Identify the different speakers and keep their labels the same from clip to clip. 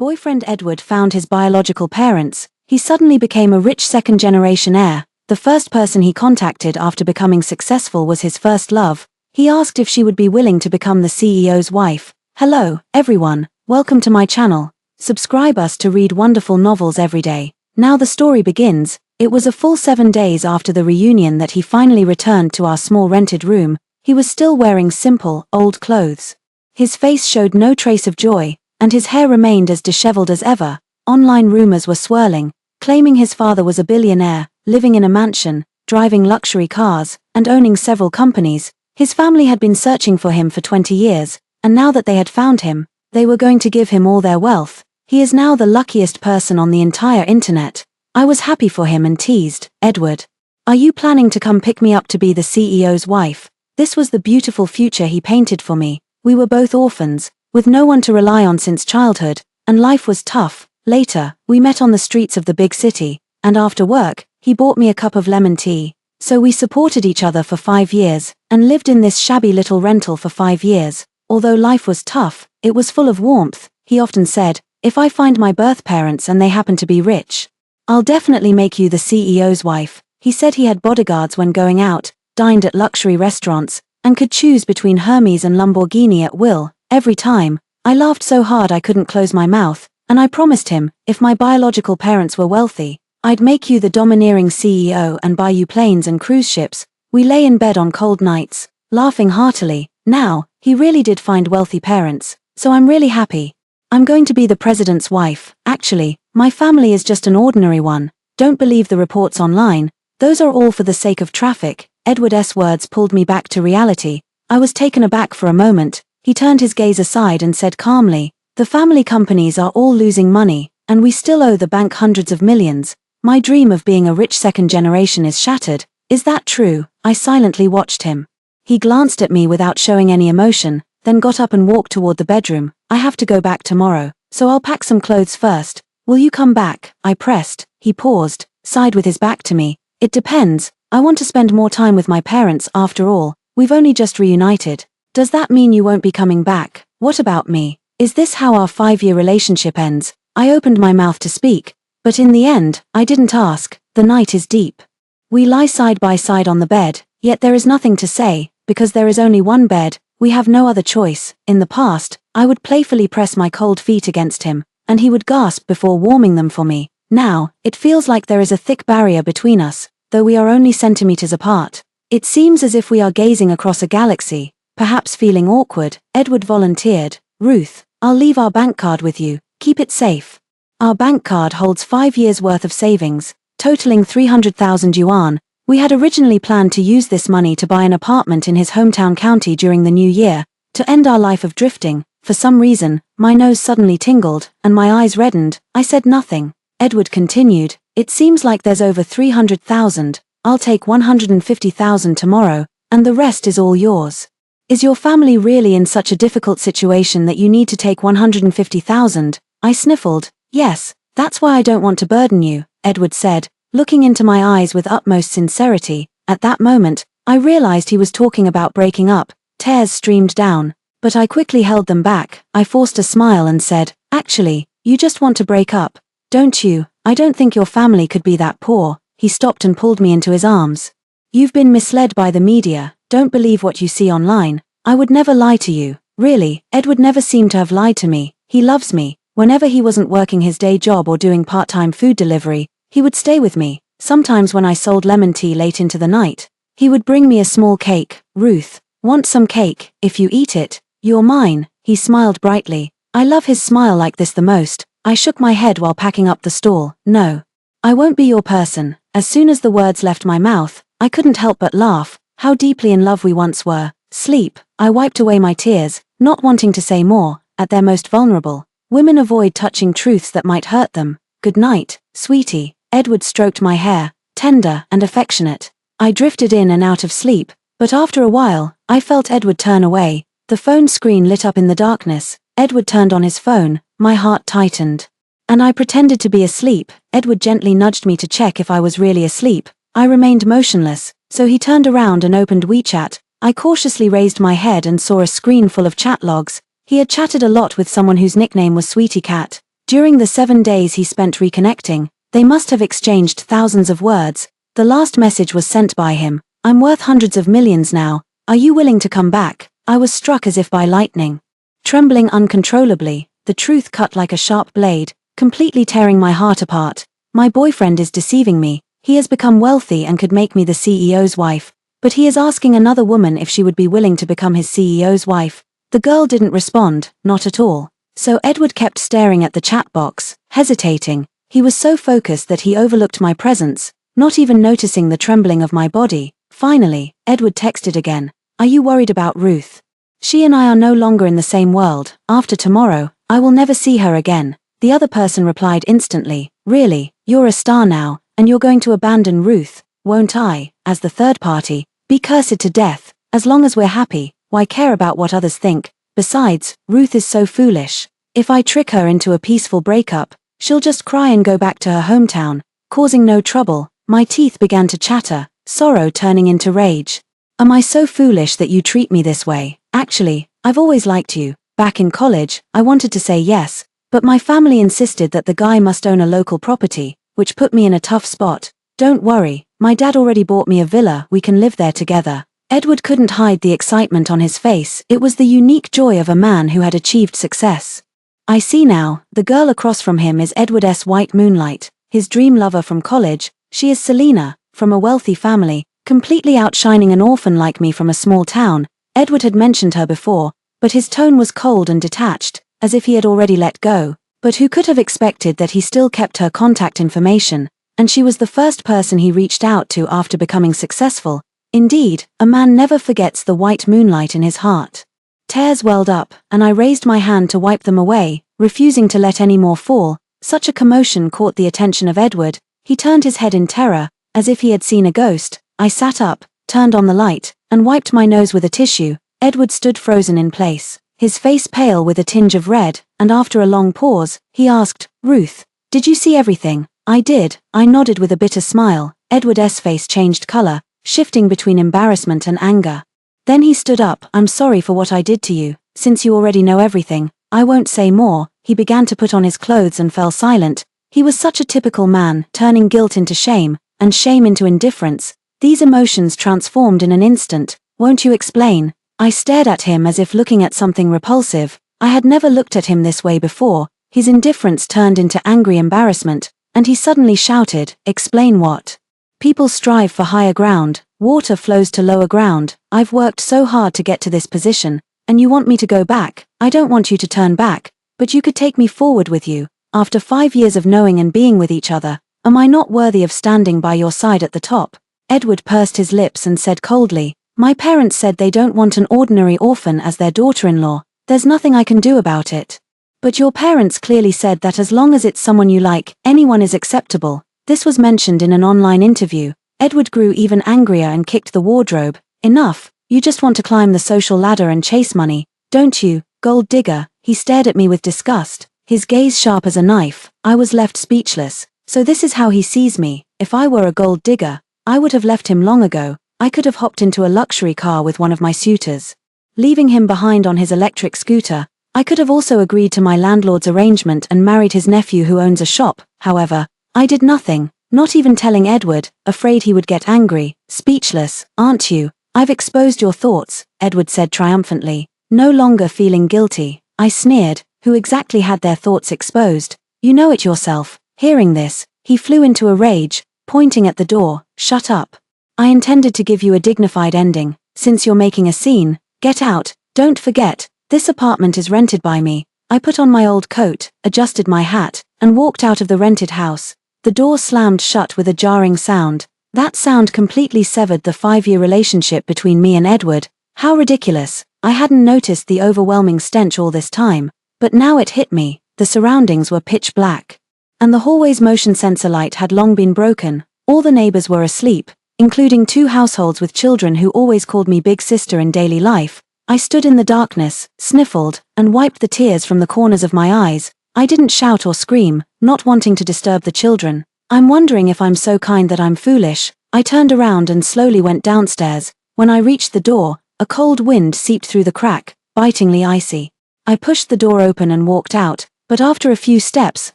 Speaker 1: boyfriend Edward found his biological parents, he suddenly became a rich second-generation heir. The first person he contacted after becoming successful was his first love. He asked if she would be willing to become the CEO's wife. Hello, everyone, welcome to my channel. Subscribe us to read wonderful novels every day. Now the story begins. It was a full 7 days after the reunion that he finally returned to our small rented room. He was still wearing simple, old clothes. His face showed no trace of joy, and his hair remained as disheveled as ever. Online rumors were swirling, claiming his father was a billionaire, living in a mansion, driving luxury cars, and owning several companies. His family had been searching for him for 20 years, and now that they had found him, they were going to give him all their wealth. He is now the luckiest person on the entire internet. I was happy for him and teased, "Edward, are you planning to come pick me up to be the CEO's wife?" This was the beautiful future he painted for me. We were both orphans, with no one to rely on since childhood, and life was tough. Later, we met on the streets of the big city, and after work, he bought me a cup of lemon tea. So we supported each other for 5 years, and lived in this shabby little rental for 5 years. Although life was tough, it was full of warmth. He often said, "If I find my birth parents and they happen to be rich, I'll definitely make you the CEO's wife." He said he had bodyguards when going out, dined at luxury restaurants, and could choose between Hermes and Lamborghini at will. Every time, I laughed so hard I couldn't close my mouth, and I promised him, if my biological parents were wealthy, I'd make you the domineering CEO and buy you planes and cruise ships. We lay in bed on cold nights, laughing heartily. Now, he really did find wealthy parents, so I'm really happy. I'm going to be the president's wife. Actually, my family is just an ordinary one. Don't believe the reports online. Those are all for the sake of traffic. Edward's words pulled me back to reality. I was taken aback for a moment. He turned his gaze aside and said calmly, "The family companies are all losing money, and we still owe the bank hundreds of millions. My dream of being a rich second generation is shattered." "Is that true?" I silently watched him. He glanced at me without showing any emotion, then got up and walked toward the bedroom. "I have to go back tomorrow, so I'll pack some clothes first. Will you come back?" I pressed. He paused, sighed with his back to me. "It depends. I want to spend more time with my parents after all. We've only just reunited." "Does that mean you won't be coming back?" "What about me? Is this how our 5-year relationship ends?" I opened my mouth to speak, but in the end, I didn't ask. The night is deep. We lie side by side on the bed, yet there is nothing to say, because there is only one bed. We have no other choice. In the past, I would playfully press my cold feet against him, and he would gasp before warming them for me. Now, it feels like there is a thick barrier between us, though we are only centimeters apart. It seems as if we are gazing across a galaxy. Perhaps feeling awkward, Edward volunteered, "Ruth, I'll leave our bank card with you. Keep it safe." Our bank card holds 5 years' worth of savings, totaling 300,000 yuan. We had originally planned to use this money to buy an apartment in his hometown county during the new year, to end our life of drifting. For some reason, my nose suddenly tingled, and my eyes reddened. I said nothing. Edward continued, "It seems like there's over 300,000. I'll take 150,000 tomorrow, and the rest is all yours." "Is your family really in such a difficult situation that you need to take 150,000? I sniffled. "Yes, that's why I don't want to burden you," Edward said, looking into my eyes with utmost sincerity. At that moment, I realized he was talking about breaking up. Tears streamed down, but I quickly held them back. I forced a smile and said, "Actually, you just want to break up, don't you? I don't think your family could be that poor." He stopped and pulled me into his arms. "You've been misled by the media. Don't believe what you see online. I would never lie to you." Really, Edward never seemed to have lied to me. He loves me. Whenever he wasn't working his day job or doing part-time food delivery, he would stay with me. Sometimes when I sold lemon tea late into the night, he would bring me a small cake. "Ruth, want some cake? If you eat it, you're mine." He smiled brightly. I love his smile like this the most. I shook my head while packing up the stall. "No, I won't be your person." As soon as the words left my mouth, I couldn't help but laugh. How deeply in love we once were. "Sleep." I wiped away my tears, not wanting to say more. At their most vulnerable, women avoid touching truths that might hurt them. "Good night, sweetie." Edward stroked my hair, tender and affectionate. I drifted in and out of sleep, but after a while, I felt Edward turn away. The phone screen lit up in the darkness. Edward turned on his phone. My heart tightened. And I pretended to be asleep. Edward gently nudged me to check if I was really asleep. I remained motionless, so he turned around and opened WeChat. I cautiously raised my head and saw a screen full of chat logs. He had chatted a lot with someone whose nickname was Sweetie Cat. During the 7 days he spent reconnecting, they must have exchanged thousands of words. The last message was sent by him: "I'm worth hundreds of millions now. Are you willing to come back?" I was struck as if by lightning. Trembling uncontrollably, the truth cut like a sharp blade, completely tearing my heart apart. My boyfriend is deceiving me. He has become wealthy and could make me the CEO's wife, but he is asking another woman if she would be willing to become his CEO's wife. The girl didn't respond, not at all. So Edward kept staring at the chat box, hesitating. He was so focused that he overlooked my presence, not even noticing the trembling of my body. Finally, Edward texted again. "Are you worried about Ruth? She and I are no longer in the same world. After tomorrow, I will never see her again." The other person replied instantly, "Really, you're a star now, and you're going to abandon Ruth, won't I?" As the third party, "Be cursed to death. As long as we're happy, why care about what others think? Besides, Ruth is so foolish. If I trick her into a peaceful breakup, she'll just cry and go back to her hometown, causing no trouble." My teeth began to chatter, sorrow turning into rage. "Am I so foolish that you treat me this way? Actually, I've always liked you. Back in college, I wanted to say yes, but my family insisted that the guy must own a local property, which put me in a tough spot. Don't worry, my dad already bought me a villa, we can live there together." Edward couldn't hide the excitement on his face. It was the unique joy of a man who had achieved success. I see now, the girl across from him is Edward's white moonlight, his dream lover from college. She is Selena, from a wealthy family, completely outshining an orphan like me from a small town. Edward had mentioned her before, but his tone was cold and detached, as if he had already let go. But who could have expected that he still kept her contact information, and she was the first person he reached out to after becoming successful. Indeed, a man never forgets the white moonlight in his heart. Tears welled up, and I raised my hand to wipe them away, refusing to let any more fall. Such a commotion caught the attention of Edward. He turned his head in terror, as if he had seen a ghost. I sat up, turned on the light, and wiped my nose with a tissue. Edward stood frozen in place, his face pale with a tinge of red, and after a long pause, he asked, "Ruth, did you see everything?" "I did," I nodded with a bitter smile. Edward's face changed color, shifting between embarrassment and anger. Then he stood up. "I'm sorry for what I did to you. Since you already know everything, I won't say more." He began to put on his clothes and fell silent. He was such a typical man, turning guilt into shame, and shame into indifference. These emotions transformed in an instant. "Won't you explain?" I stared at him as if looking at something repulsive. I had never looked at him this way before. His indifference turned into angry embarrassment, and he suddenly shouted, "Explain what? People strive for higher ground, water flows to lower ground. I've worked so hard to get to this position, and you want me to go back? I don't want you to turn back, but you could take me forward with you. After 5 years of knowing and being with each other, am I not worthy of standing by your side at the top?" Edward pursed his lips and said coldly, "My parents said they don't want an ordinary orphan as their daughter-in-law. There's nothing I can do about it." "But your parents clearly said that as long as it's someone you like, anyone is acceptable." This was mentioned in an online interview. Edward grew even angrier and kicked the wardrobe. "Enough, you just want to climb the social ladder and chase money, don't you, gold digger?" He stared at me with disgust, his gaze sharp as a knife. I was left speechless. So this is how he sees me. If I were a gold digger, I would have left him long ago. I could have hopped into a luxury car with one of my suitors, leaving him behind on his electric scooter. I could have also agreed to my landlord's arrangement and married his nephew who owns a shop. However, I did nothing, not even telling Edward, afraid he would get angry. "Speechless, aren't you? I've exposed your thoughts," Edward said triumphantly, no longer feeling guilty. I sneered, "Who exactly had their thoughts exposed? You know it yourself." Hearing this, he flew into a rage, pointing at the door. "Shut up. I intended to give you a dignified ending. Since you're making a scene, get out. Don't forget, this apartment is rented by me." I put on my old coat, adjusted my hat, and walked out of the rented house. The door slammed shut with a jarring sound. That sound completely severed the 5-year relationship between me and Edward. How ridiculous. I hadn't noticed the overwhelming stench all this time, but now it hit me. The surroundings were pitch black, and the hallway's motion sensor light had long been broken. All the neighbors were asleep, including 2 households with children who always called me big sister in daily life. I stood in the darkness, sniffled, and wiped the tears from the corners of my eyes. I didn't shout or scream, not wanting to disturb the children. I'm wondering if I'm so kind that I'm foolish. I turned around and slowly went downstairs. When I reached the door, a cold wind seeped through the crack, bitingly icy. I pushed the door open and walked out, But after a few steps,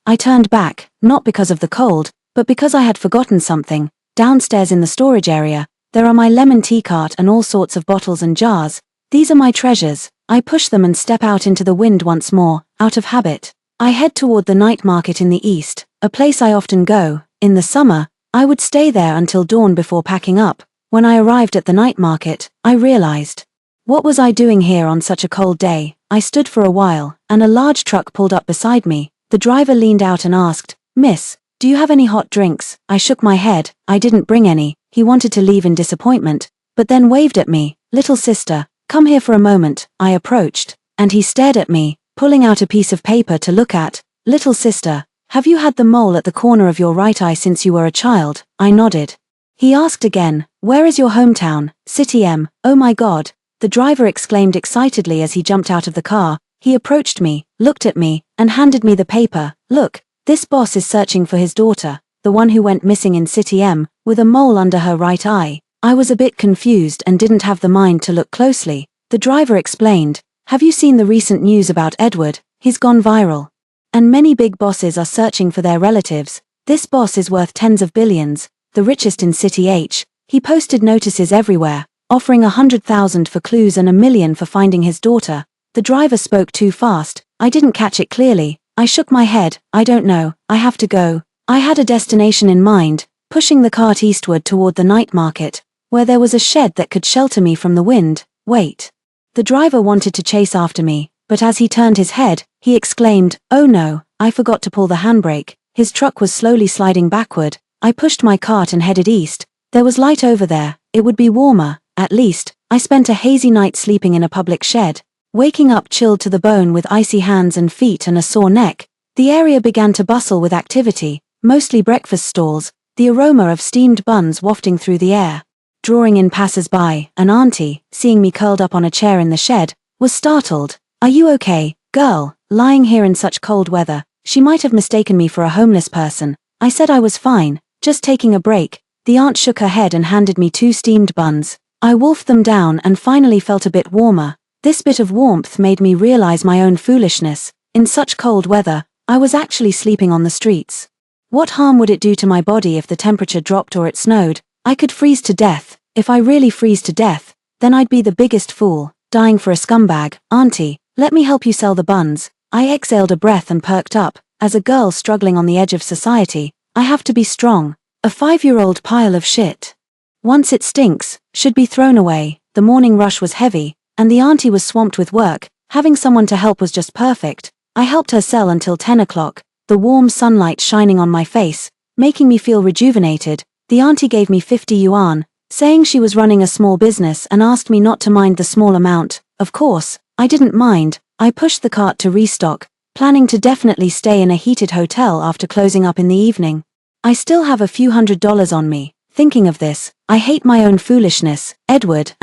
Speaker 1: I turned back, not because of the cold, but because I had forgotten something. Downstairs in the storage area, there are my lemon tea cart and all sorts of bottles and jars. These are my treasures. I push them and step out into the wind once more, out of habit. I head toward the night market in the east, a place I often go. In the summer, I would stay there until dawn before packing up. When I arrived at the night market, I realized, what was I doing here on such a cold day? I stood for a while, and a large truck pulled up beside me. The driver leaned out and asked, "Miss, do you have any hot drinks?" I shook my head. I didn't bring any. He wanted to leave in disappointment, but then waved at me. "Little sister, come here for a moment." I approached, and he stared at me, pulling out a piece of paper to look at. "Little sister, have you had the mole at the corner of your right eye since you were a child?" I nodded. He asked again, "Where is your hometown?" "City M." "Oh my God," the driver exclaimed excitedly as he jumped out of the car. He approached me, looked at me, and handed me the paper. "Look, this boss is searching for his daughter, the one who went missing in City M, with a mole under her right eye." I was a bit confused and didn't have the mind to look closely. The driver explained, "Have you seen the recent news about Edward? He's gone viral. And many big bosses are searching for their relatives. This boss is worth tens of billions, the richest in City H. He posted notices everywhere, offering 100,000 for clues and 1 million for finding his daughter." The driver spoke too fast. I didn't catch it clearly. I shook my head. "I don't know. I have to go." I had a destination in mind, pushing the cart eastward toward the night market, where there was a shed that could shelter me from the wind. "Wait." The driver wanted to chase after me, but as he turned his head, he exclaimed, "Oh no, I forgot to pull the handbrake." His truck was slowly sliding backward. I pushed my cart and headed east. There was light over there. It would be warmer, at least. I spent a hazy night sleeping in a public shed, waking up chilled to the bone with icy hands and feet and a sore neck. The area began to bustle with activity, mostly breakfast stalls, the aroma of steamed buns wafting through the air. Drawing in passers-by, an auntie, seeing me curled up on a chair in the shed, was startled. "Are you okay, girl, lying here in such cold weather?" She might have mistaken me for a homeless person. I said I was fine, just taking a break. The aunt shook her head and handed me 2 steamed buns. I wolfed them down and finally felt a bit warmer. This bit of warmth made me realize my own foolishness. In such cold weather, I was actually sleeping on the streets. What harm would it do to my body if the temperature dropped or it snowed? I could freeze to death. If I really freeze to death, then I'd be the biggest fool, dying for a scumbag. "Auntie, let me help you sell the buns." I exhaled a breath and perked up. As a girl struggling on the edge of society, I have to be strong. A 5-year-old pile of shit. Once it stinks, should be thrown away. The morning rush was heavy, and the auntie was swamped with work. Having someone to help was just perfect. I helped her sell until 10 o'clock, the warm sunlight shining on my face, making me feel rejuvenated. The auntie gave me 50 yuan, saying she was running a small business and asked me not to mind the small amount. Of course, I didn't mind. I pushed the cart to restock, planning to definitely stay in a heated hotel after closing up in the evening. I still have a few $100s on me. Thinking of this, I hate my own foolishness. Edward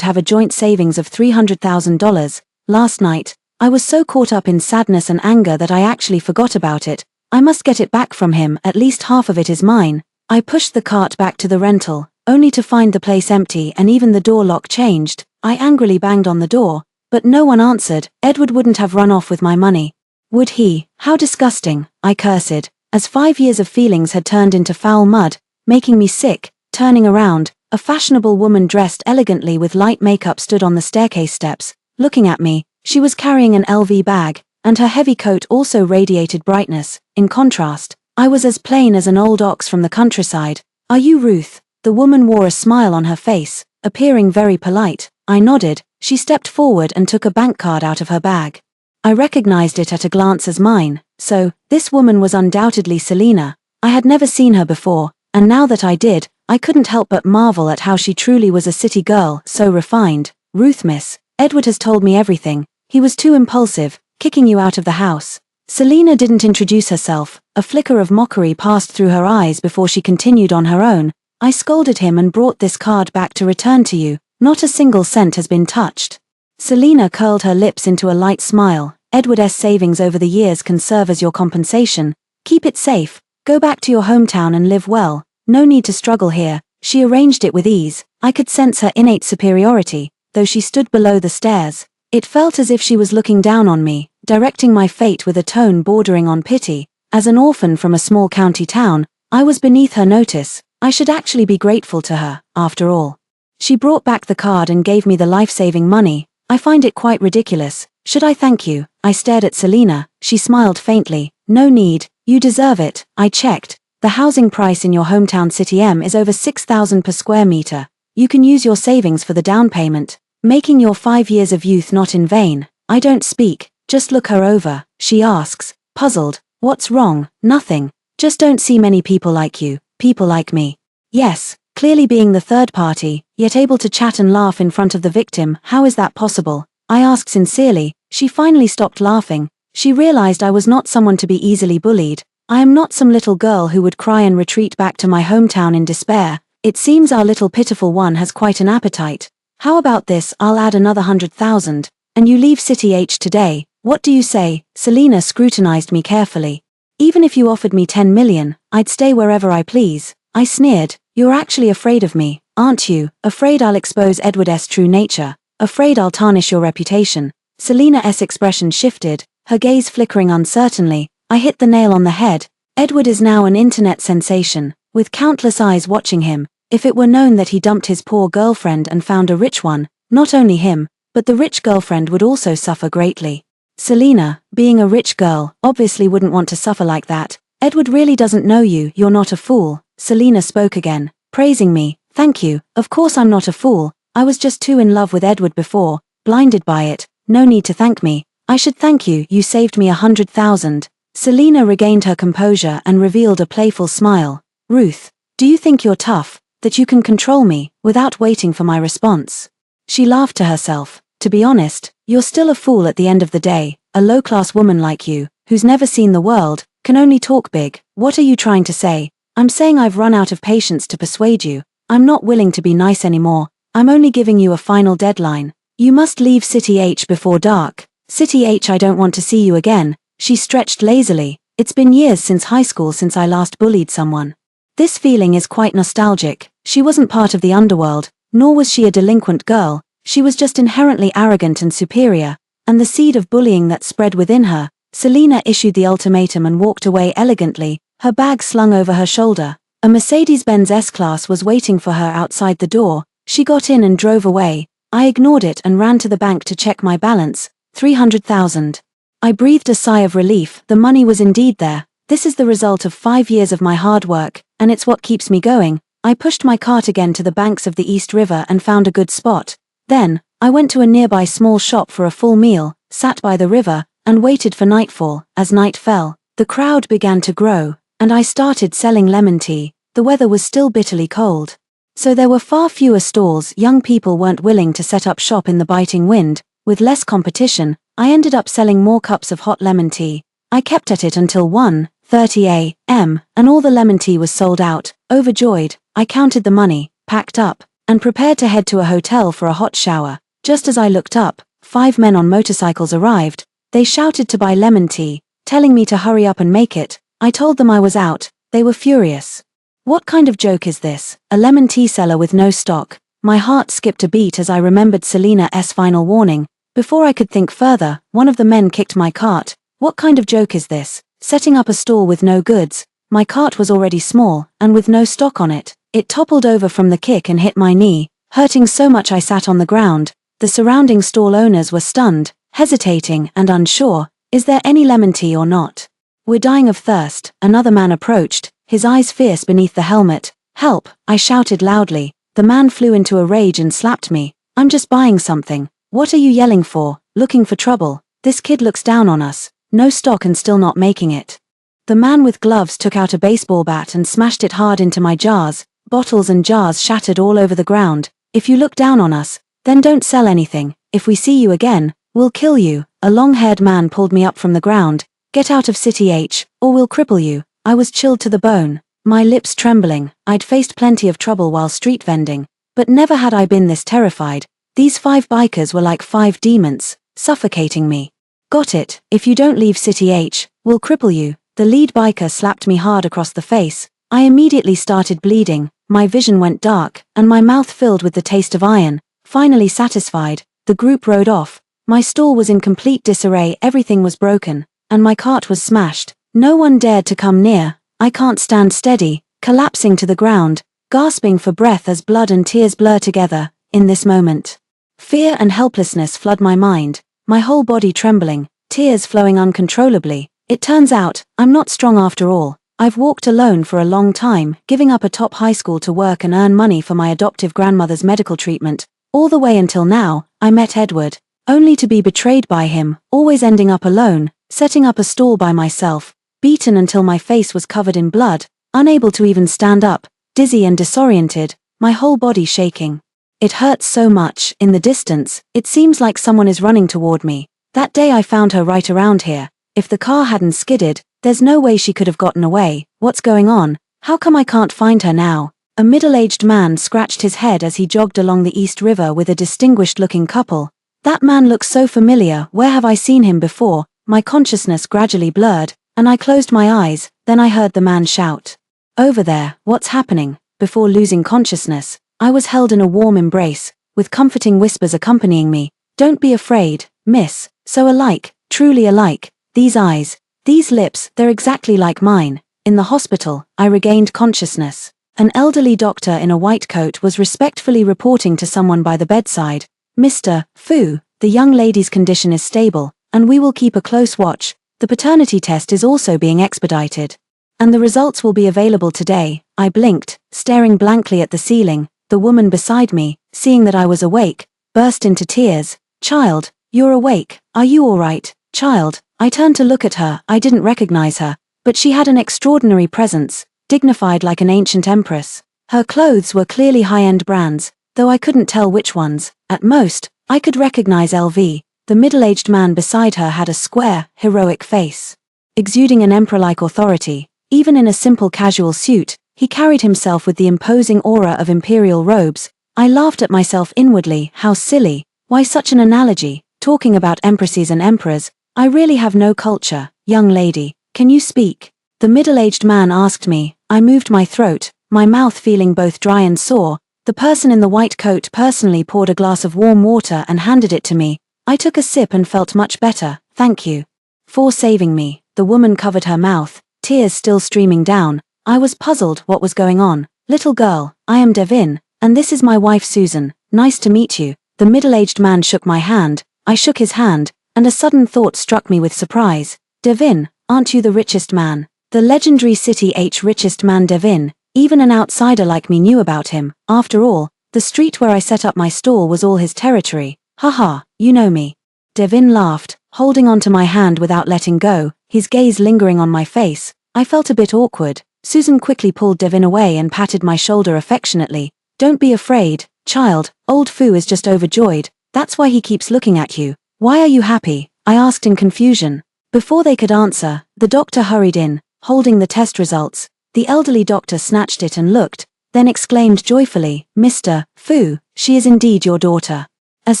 Speaker 1: have a joint savings of $300,000. Last night, I was so caught up in sadness and anger that I actually forgot about it. I must get it back from him. At least half of it is mine. I pushed the cart back to the rental, only to find the place empty and even the door lock changed. I angrily banged on the door, but no one answered. Edward wouldn't have run off with my money. Would he? How disgusting, I cursed, as 5 years of feelings had turned into foul mud, making me sick. Turning around, a fashionable woman dressed elegantly with light makeup stood on the staircase steps, looking at me. She was carrying an LV bag, and her heavy coat also radiated brightness. In contrast, I was as plain as an old ox from the countryside. "Are you Ruth?" The woman wore a smile on her face, appearing very polite. I nodded. She stepped forward and took a bank card out of her bag. I recognized it at a glance as mine. So, this woman was undoubtedly Selena. I had never seen her before, and now that I did, I couldn't help but marvel at how she truly was a city girl, so refined. "Ruth, miss, Edward has told me everything. He was too impulsive, kicking you out of the house." Selena didn't introduce herself. A flicker of mockery passed through her eyes before she continued on her own. "I scolded him and brought this card back to return to you. Not a single cent has been touched." Selena curled her lips into a light smile. "Edward's savings over the years can serve as your compensation. Keep it safe. Go back to your hometown and live well. No need to struggle here." She arranged it with ease. I could sense her innate superiority, though she stood below the stairs. It felt as if she was looking down on me, directing my fate with a tone bordering on pity. As an orphan from a small county town, I was beneath her notice. I should actually be grateful to her, after all. She brought back the card and gave me the life-saving money. I find it quite ridiculous. Should I thank you? I stared at Selina. She smiled faintly. No need. You deserve it. I checked. The housing price in your hometown City M is over 6,000 per square meter. You can use your savings for the down payment, making your 5 years of youth not in vain. I don't speak, just look her over. She asks, puzzled. What's wrong? Nothing. Just don't see many people like you, people like me. Yes, clearly being the third party, yet able to chat and laugh in front of the victim. How is that possible? I asked sincerely. She finally stopped laughing. She realized I was not someone to be easily bullied. I am not some little girl who would cry and retreat back to my hometown in despair. It seems our little pitiful one has quite an appetite. How about this? I'll add another 100,000, and you leave City H today. What do you say? Selina scrutinized me carefully. Even if you offered me 10 million, I'd stay wherever I please. I sneered. You're actually afraid of me, aren't you? Afraid I'll expose Edward's true nature. Afraid I'll tarnish your reputation. Selina's expression shifted, her gaze flickering uncertainly. I hit the nail on the head. Edward is now an internet sensation, with countless eyes watching him. If it were known that he dumped his poor girlfriend and found a rich one, not only him, but the rich girlfriend would also suffer greatly. Selina, being a rich girl, obviously wouldn't want to suffer like that. Edward really doesn't know you. You're not a fool. Selina spoke again, praising me. Thank you. Of course I'm not a fool. I was just too in love with Edward before, blinded by it. No need to thank me. I should thank you. You saved me 100,000. Selina regained her composure and revealed a playful smile. Ruth, do you think you're tough, that you can control me, without waiting for my response? She laughed to herself. To be honest, you're still a fool at the end of the day. A low-class woman like you, who's never seen the world, can only talk big. What are you trying to say? I'm saying I've run out of patience to persuade you. I'm not willing to be nice anymore. I'm only giving you a final deadline. You must leave City H before dark. City H, I don't want to see you again. She stretched lazily. It's been years since high school since I last bullied someone. This feeling is quite nostalgic. She wasn't part of the underworld, nor was she a delinquent girl. She was just inherently arrogant and superior, and the seed of bullying that spread within her. Selina issued the ultimatum and walked away elegantly, her bag slung over her shoulder. A Mercedes-Benz S-Class was waiting for her outside the door. She got in and drove away. I ignored it and ran to the bank to check my balance. 300,000. I breathed a sigh of relief. The money was indeed there. This is the result of 5 years of my hard work, and it's what keeps me going. I pushed my cart again to the banks of the East River and found a good spot. Then, I went to a nearby small shop for a full meal, sat by the river, and waited for nightfall. As night fell, the crowd began to grow, and I started selling lemon tea. The weather was still bitterly cold, so there were far fewer stalls. Young people weren't willing to set up shop in the biting wind. With less competition, I ended up selling more cups of hot lemon tea. I kept at it until 1:30 a.m., and all the lemon tea was sold out. Overjoyed, I counted the money, packed up, and prepared to head to a hotel for a hot shower. Just as I looked up, 5 men on motorcycles arrived. They shouted to buy lemon tea, telling me to hurry up and make it. I told them I was out. They were furious. What kind of joke is this? A lemon tea seller with no stock? My heart skipped a beat as I remembered Selina's final warning. Before I could think further, one of the men kicked my cart. What kind of joke is this? Setting up a stall with no goods. My cart was already small, and with no stock on it. It toppled over from the kick and hit my knee, hurting so much I sat on the ground. The surrounding stall owners were stunned, hesitating and unsure. Is there any lemon tea or not? We're dying of thirst. Another man approached, his eyes fierce beneath the helmet. Help! I shouted loudly. The man flew into a rage and slapped me. I'm just buying something. What are you yelling for? Looking for trouble? This kid looks down on us. No stock and still not making it. The man with gloves took out a baseball bat and smashed it hard into my jars. Bottles and jars shattered all over the ground. If you look down on us, then don't sell anything. If we see you again, we'll kill you. A long-haired man pulled me up from the ground. Get out of City H, or we'll cripple you. I was chilled to the bone, my lips trembling. I'd faced plenty of trouble while street vending, but never had I been this terrified. These 5 bikers were like 5 demons, suffocating me. Got it, if you don't leave City H, we'll cripple you. The lead biker slapped me hard across the face. I immediately started bleeding, my vision went dark, and my mouth filled with the taste of iron. Finally satisfied, the group rode off. My stall was in complete disarray, everything was broken, and my cart was smashed. No one dared to come near. I can't stand steady, collapsing to the ground, gasping for breath as blood and tears blur together. In this moment, fear and helplessness flood my mind, my whole body trembling, tears flowing uncontrollably. It turns out, I'm not strong after all. I've walked alone for a long time, giving up a top high school to work and earn money for my adoptive grandmother's medical treatment. All the way until now, I met Edward, only to be betrayed by him, always ending up alone, setting up a stall by myself, beaten until my face was covered in blood, unable to even stand up, dizzy and disoriented, my whole body shaking. It hurts so much. In the distance, it seems like someone is running toward me. That day I found her right around here. If the car hadn't skidded, there's no way she could have gotten away. What's going on? How come I can't find her now? A middle-aged man scratched his head as he jogged along the East River with a distinguished-looking couple. That man looks so familiar. Where have I seen him before? My consciousness gradually blurred, and I closed my eyes. Then I heard the man shout, "Over there, what's happening?" Before losing consciousness, I was held in a warm embrace, with comforting whispers accompanying me. "Don't be afraid, miss. So alike, truly alike. These eyes, these lips, they're exactly like mine." In the hospital, I regained consciousness. An elderly doctor in a white coat was respectfully reporting to someone by the bedside. "Mr. Fu, the young lady's condition is stable, and we will keep a close watch. The paternity test is also being expedited, and the results will be available today." I blinked, staring blankly at the ceiling. The woman beside me, seeing that I was awake, burst into tears. "Child, you're awake. Are you all right, child?" I turned to look at her. I didn't recognize her, but she had an extraordinary presence, dignified like an ancient empress. Her clothes were clearly high-end brands, though I couldn't tell which ones. At most, I could recognize LV. The middle-aged man beside her had a square, heroic face, exuding an emperor-like authority. Even in a simple casual suit, he carried himself with the imposing aura of imperial robes. I laughed at myself inwardly. How silly. Why such an analogy? Talking about empresses and emperors. I really have no culture. "Young lady, can you speak?" the middle-aged man asked me. I moved my throat, my mouth feeling both dry and sore. The person in the white coat personally poured a glass of warm water and handed it to me. I took a sip and felt much better. "Thank you for saving me." The woman covered her mouth, tears still streaming down. I was puzzled. What was going on? "Little girl, I am Devin, and this is my wife Susan. Nice to meet you." The middle-aged man shook my hand. I shook his hand, and a sudden thought struck me with surprise. "Devin, aren't you the richest man?" The legendary City H richest man Devin. Even an outsider like me knew about him. After all, the street where I set up my stall was all his territory. "Haha, you know me." Devin laughed, holding onto my hand without letting go, his gaze lingering on my face. I felt a bit awkward. Susan quickly pulled Devin away and patted my shoulder affectionately. "Don't be afraid, child. Old Fu is just overjoyed. That's why he keeps looking at you." "Why are you happy?" I asked in confusion. Before they could answer, the doctor hurried in, holding the test results. The elderly doctor snatched it and looked, then exclaimed joyfully, "Mr. Fu, she is indeed your daughter." As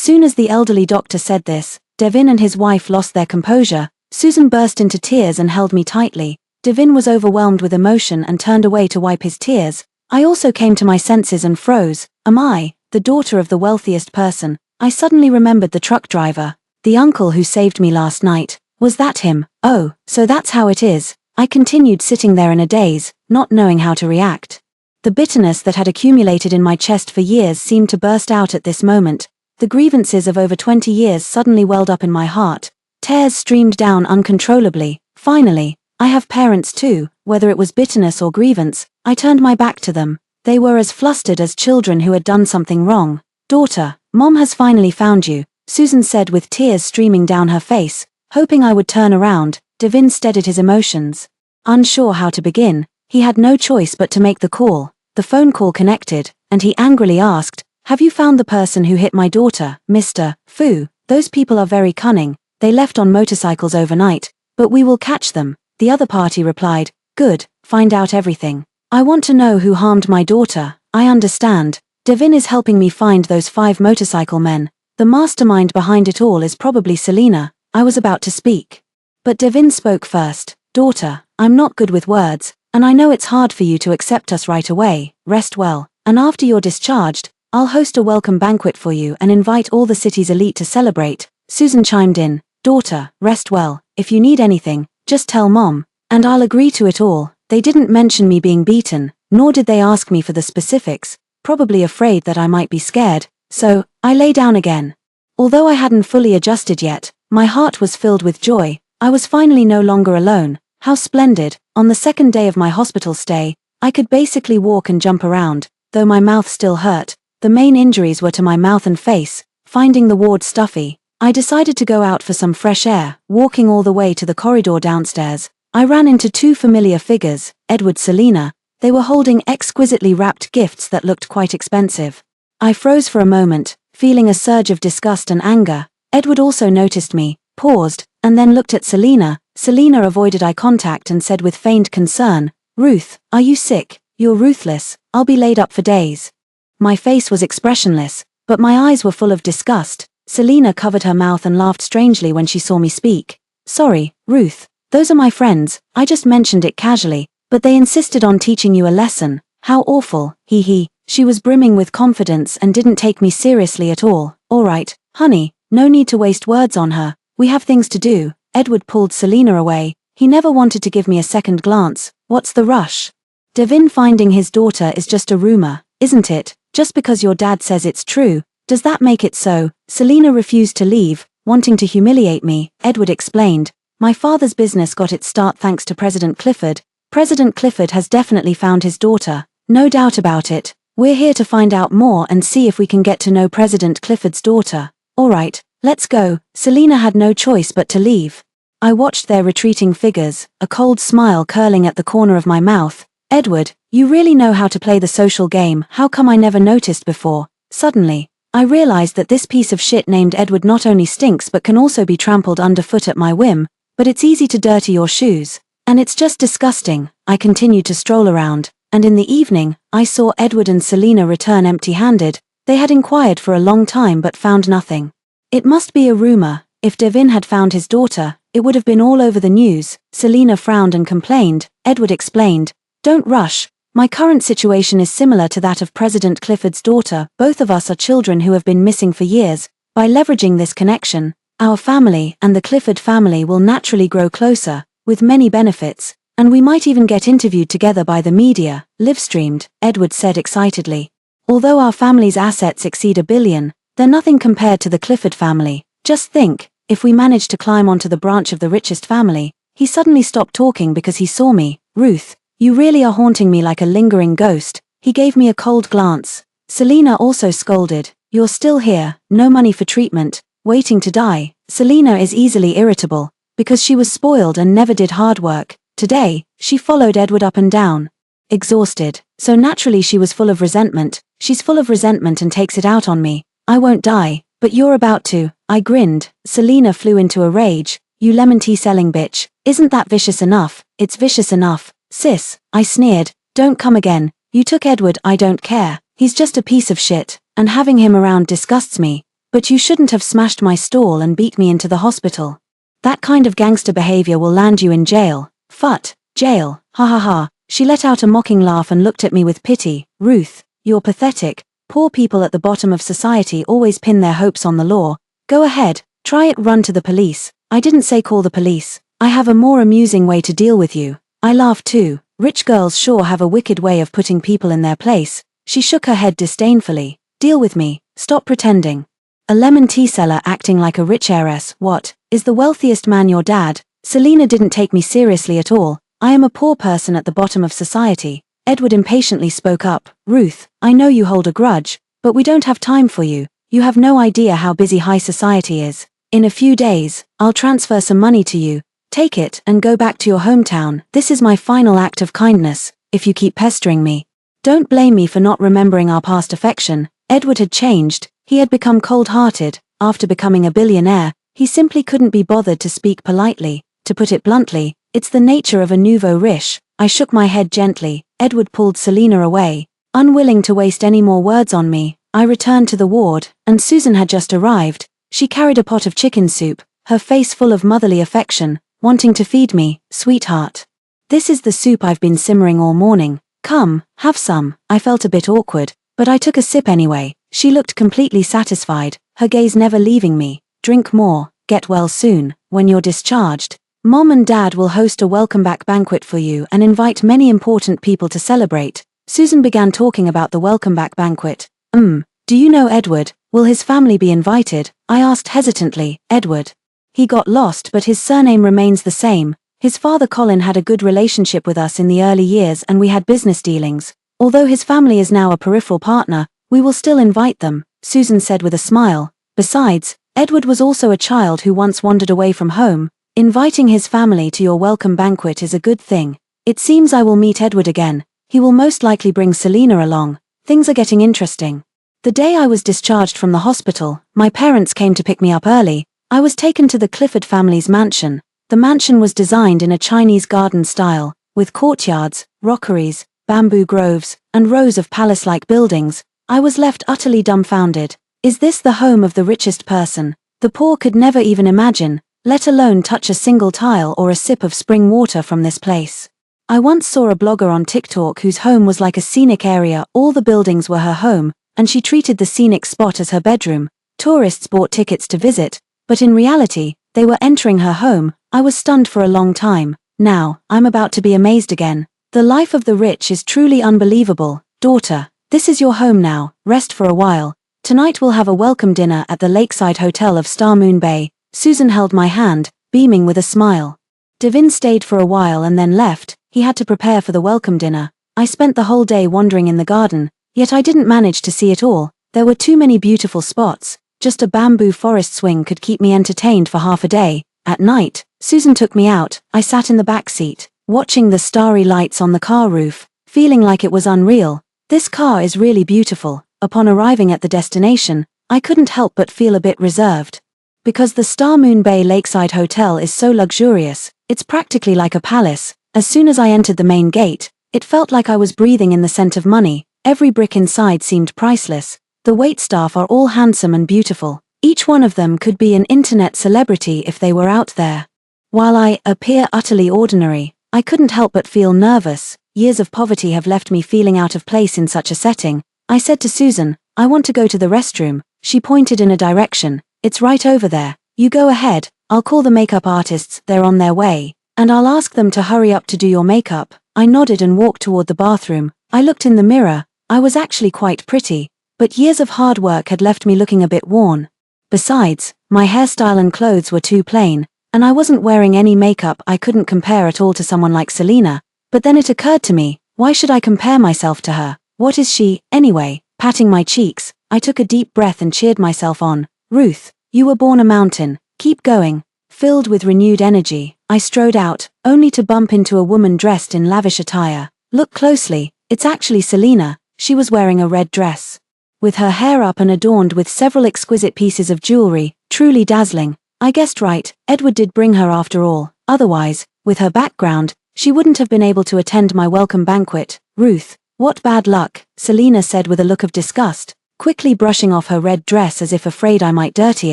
Speaker 1: soon as the elderly doctor said this, Devin and his wife lost their composure. Susan burst into tears and held me tightly. Devin was overwhelmed with emotion and turned away to wipe his tears. I also came to my senses and froze. Am I the daughter of the wealthiest person? I suddenly remembered the truck driver, the uncle who saved me last night. Was that him? Oh, so that's how it is. I continued sitting there in a daze, not knowing how to react. The bitterness that had accumulated in my chest for years seemed to burst out at this moment. The grievances of over 20 years suddenly welled up in my heart. Tears streamed down uncontrollably. Finally, I have parents too. Whether it was bitterness or grievance, I turned my back to them. They were as flustered as children who had done something wrong. "Daughter, Mom has finally found you," Susan said with tears streaming down her face. Hoping I would turn around, Devin steadied his emotions. Unsure how to begin, he had no choice but to make the call. The phone call connected, and he angrily asked, "Have you found the person who hit my daughter, Mr. Fu?" "Those people are very cunning. They left on motorcycles overnight, but we will catch them." The other party replied, "Good, find out everything. I want to know who harmed my daughter." "I understand. Devin is helping me find those 5 motorcycle men. The mastermind behind it all is probably Selena." I was about to speak, but Devin spoke first. "Daughter, I'm not good with words, and I know it's hard for you to accept us right away. Rest well, and after you're discharged, I'll host a welcome banquet for you and invite all the city's elite to celebrate." Susan chimed in, "Daughter, rest well. If you need anything, just tell Mom, and I'll agree to it all." They didn't mention me being beaten, nor did they ask me for the specifics, probably afraid that I might be scared, so I lay down again. Although I hadn't fully adjusted yet, my heart was filled with joy. I was finally no longer alone. How splendid. On the second day of my hospital stay, I could basically walk and jump around, though my mouth still hurt. The main injuries were to my mouth and face. Finding the ward stuffy, I decided to go out for some fresh air. Walking all the way to the corridor downstairs, I ran into two familiar figures, Edward, Selina. They were holding exquisitely wrapped gifts that looked quite expensive. I froze for a moment, feeling a surge of disgust and anger. Edward also noticed me, paused, and then looked at Selina. Selina avoided eye contact and said with feigned concern, "Ruth, are you sick? You're ruthless. I'll be laid up for days." My face was expressionless, but my eyes were full of disgust. Selina covered her mouth and laughed strangely when she saw me speak. "Sorry, Ruth. Those are my friends. I just mentioned it casually, but they insisted on teaching you a lesson." "How awful, hee hee." She was brimming with confidence and didn't take me seriously at all. "All right, honey, no need to waste words on her. We have things to do." Edward pulled Selina away. He never wanted to give me a second glance. "What's the rush? Devin finding his daughter is just a rumor, isn't it? Just because your dad says it's true, does that make it so?" Selina refused to leave, wanting to humiliate me. Edward explained, "My father's business got its start thanks to President Clifford. President Clifford has definitely found his daughter. No doubt about it. We're here to find out more and see if we can get to know President Clifford's daughter." "All right, let's go." Selina had no choice but to leave. I watched their retreating figures, a cold smile curling at the corner of my mouth. "Edward, you really know how to play the social game. How come I never noticed before?" Suddenly, I realized that this piece of shit named Edward not only stinks but can also be trampled underfoot at my whim. "But it's easy to dirty your shoes. And it's just disgusting." I continued to stroll around, and in the evening, I saw Edward and Selina return empty-handed. They had inquired for a long time but found nothing. It must be a rumor. If Devin had found his daughter, it would have been all over the news. Selina frowned and complained. Edward explained, "Don't rush. My current situation is similar to that of President Clifford's daughter. Both of us are children who have been missing for years. By leveraging this connection, our family and the Clifford family will naturally grow closer, with many benefits, and we might even get interviewed together by the media, live-streamed," Edward said excitedly. "Although our family's assets exceed $1 billion, they're nothing compared to the Clifford family. Just think, if we managed to climb onto the branch of the richest family." He suddenly stopped talking because he saw me. "Ruth, you really are haunting me like a lingering ghost." He gave me a cold glance. Selina also scolded, "You're still here, no money for treatment, waiting to die." Selina is easily irritable, because she was spoiled and never did hard work. Today, she followed Edward up and down, exhausted, so naturally she was full of resentment. She's full of resentment and takes it out on me. "I won't die, but you're about to." I grinned. Selina flew into a rage. "You lemon tea selling bitch. Isn't that vicious enough?" "It's vicious enough, sis," I sneered. "Don't come again. You took Edward. I don't care. He's just a piece of shit, and having him around disgusts me. But you shouldn't have smashed my stall and beat me into the hospital. That kind of gangster behavior will land you in jail." "Phut, jail, ha ha ha." She let out a mocking laugh and looked at me with pity. "Ruth, you're pathetic. Poor people at the bottom of society always pin their hopes on the law. Go ahead, try it. Run to the police." "I didn't say call the police. I have a more amusing way to deal with you." I laughed too. Rich girls sure have a wicked way of putting people in their place. She shook her head disdainfully. "Deal with me. Stop pretending. A lemon tea seller acting like a rich heiress. What, is the wealthiest man your dad?" Selina didn't take me seriously at all. "I am a poor person at the bottom of society." Edward impatiently spoke up. "Ruth, I know you hold a grudge, but we don't have time for you. You have no idea how busy high society is. In a few days, I'll transfer some money to you. Take it and go back to your hometown. This is my final act of kindness, if you keep pestering me. Don't blame me for not remembering our past affection." Edward had changed. He had become cold-hearted. After becoming a billionaire, he simply couldn't be bothered to speak politely. To put it bluntly, it's the nature of a nouveau riche. I shook my head gently. Edward pulled Selina away. Unwilling to waste any more words on me, I returned to the ward, and Susan had just arrived. She carried a pot of chicken soup, her face full of motherly affection, wanting to feed me. "Sweetheart, this is the soup I've been simmering all morning. Come, have some." I felt a bit awkward, but I took a sip anyway. She looked completely satisfied, her gaze never leaving me. drink more, get well soon. When you're discharged, Mom and Dad will host a welcome back banquet for you and invite many important people to celebrate. Susan began talking about the welcome back banquet. Do you know Edward? Will his family be invited? I asked hesitantly. Edward. He got lost, but his surname remains the same. His father Colin had a good relationship with us in the early years and we had business dealings. Although his family is now a peripheral partner, we will still invite them, Susan said with a smile. Besides, Edward was also a child who once wandered away from home. Inviting his family to your welcome banquet is a good thing. It seems I will meet Edward again. He will most likely bring Selina along. Things are getting interesting. The day I was discharged from the hospital, my parents came to pick me up early. I was taken to the Clifford family's mansion. The mansion was designed in a Chinese garden style, with courtyards, rockeries, bamboo groves, and rows of palace-like buildings. I was left utterly dumbfounded. Is this the home of the richest person? The poor could never even imagine, let alone touch a single tile or a sip of spring water from this place. I once saw a blogger on TikTok whose home was like a scenic area. All the buildings were her home, and she treated the scenic spot as her bedroom. Tourists bought tickets to visit, but in reality, they were entering her home. I was stunned for a long time. Now, I'm about to be amazed again. The life of the rich is truly unbelievable. Daughter, this is your home now, rest for a while. Tonight we'll have a welcome dinner at the Lakeside Hotel of Star Moon Bay. Susan held my hand, beaming with a smile. Devin stayed for a while and then left. He had to prepare for the welcome dinner. I spent the whole day wandering in the garden, yet I didn't manage to see it all. There were too many beautiful spots. Just a bamboo forest swing could keep me entertained for half a day. At night, Susan took me out. I sat in the back seat, watching the starry lights on the car roof, feeling like it was unreal. This car is really beautiful. Upon arriving at the destination, I couldn't help but feel a bit reserved. Because the Star Moon Bay Lakeside Hotel is so luxurious, it's practically like a palace. As soon as I entered the main gate, it felt like I was breathing in the scent of money. Every brick inside seemed priceless. The waitstaff are all handsome and beautiful. Each one of them could be an internet celebrity if they were out there. While I appear utterly ordinary, I couldn't help but feel nervous. Years of poverty have left me feeling out of place in such a setting. I said to Susan, I want to go to the restroom. She pointed in a direction. It's right over there. You go ahead. I'll call the makeup artists, they're on their way. And I'll ask them to hurry up to do your makeup. I nodded and walked toward the bathroom. I looked in the mirror. I was actually quite pretty. But years of hard work had left me looking a bit worn. Besides, my hairstyle and clothes were too plain, and I wasn't wearing any makeup. I couldn't compare at all to someone like Selina. But then it occurred to me, why should I compare myself to her? What is she, anyway? Patting my cheeks, I took a deep breath and cheered myself on. Ruth, you were born a mountain. Keep going. Filled with renewed energy, I strode out, only to bump into a woman dressed in lavish attire. Look closely, it's actually Selina. She was wearing a red dress, with her hair up and adorned with several exquisite pieces of jewelry, truly dazzling. I guessed right, Edward did bring her after all. Otherwise, with her background, she wouldn't have been able to attend my welcome banquet. Ruth, what bad luck, Selina said with a look of disgust, quickly brushing off her red dress as if afraid I might dirty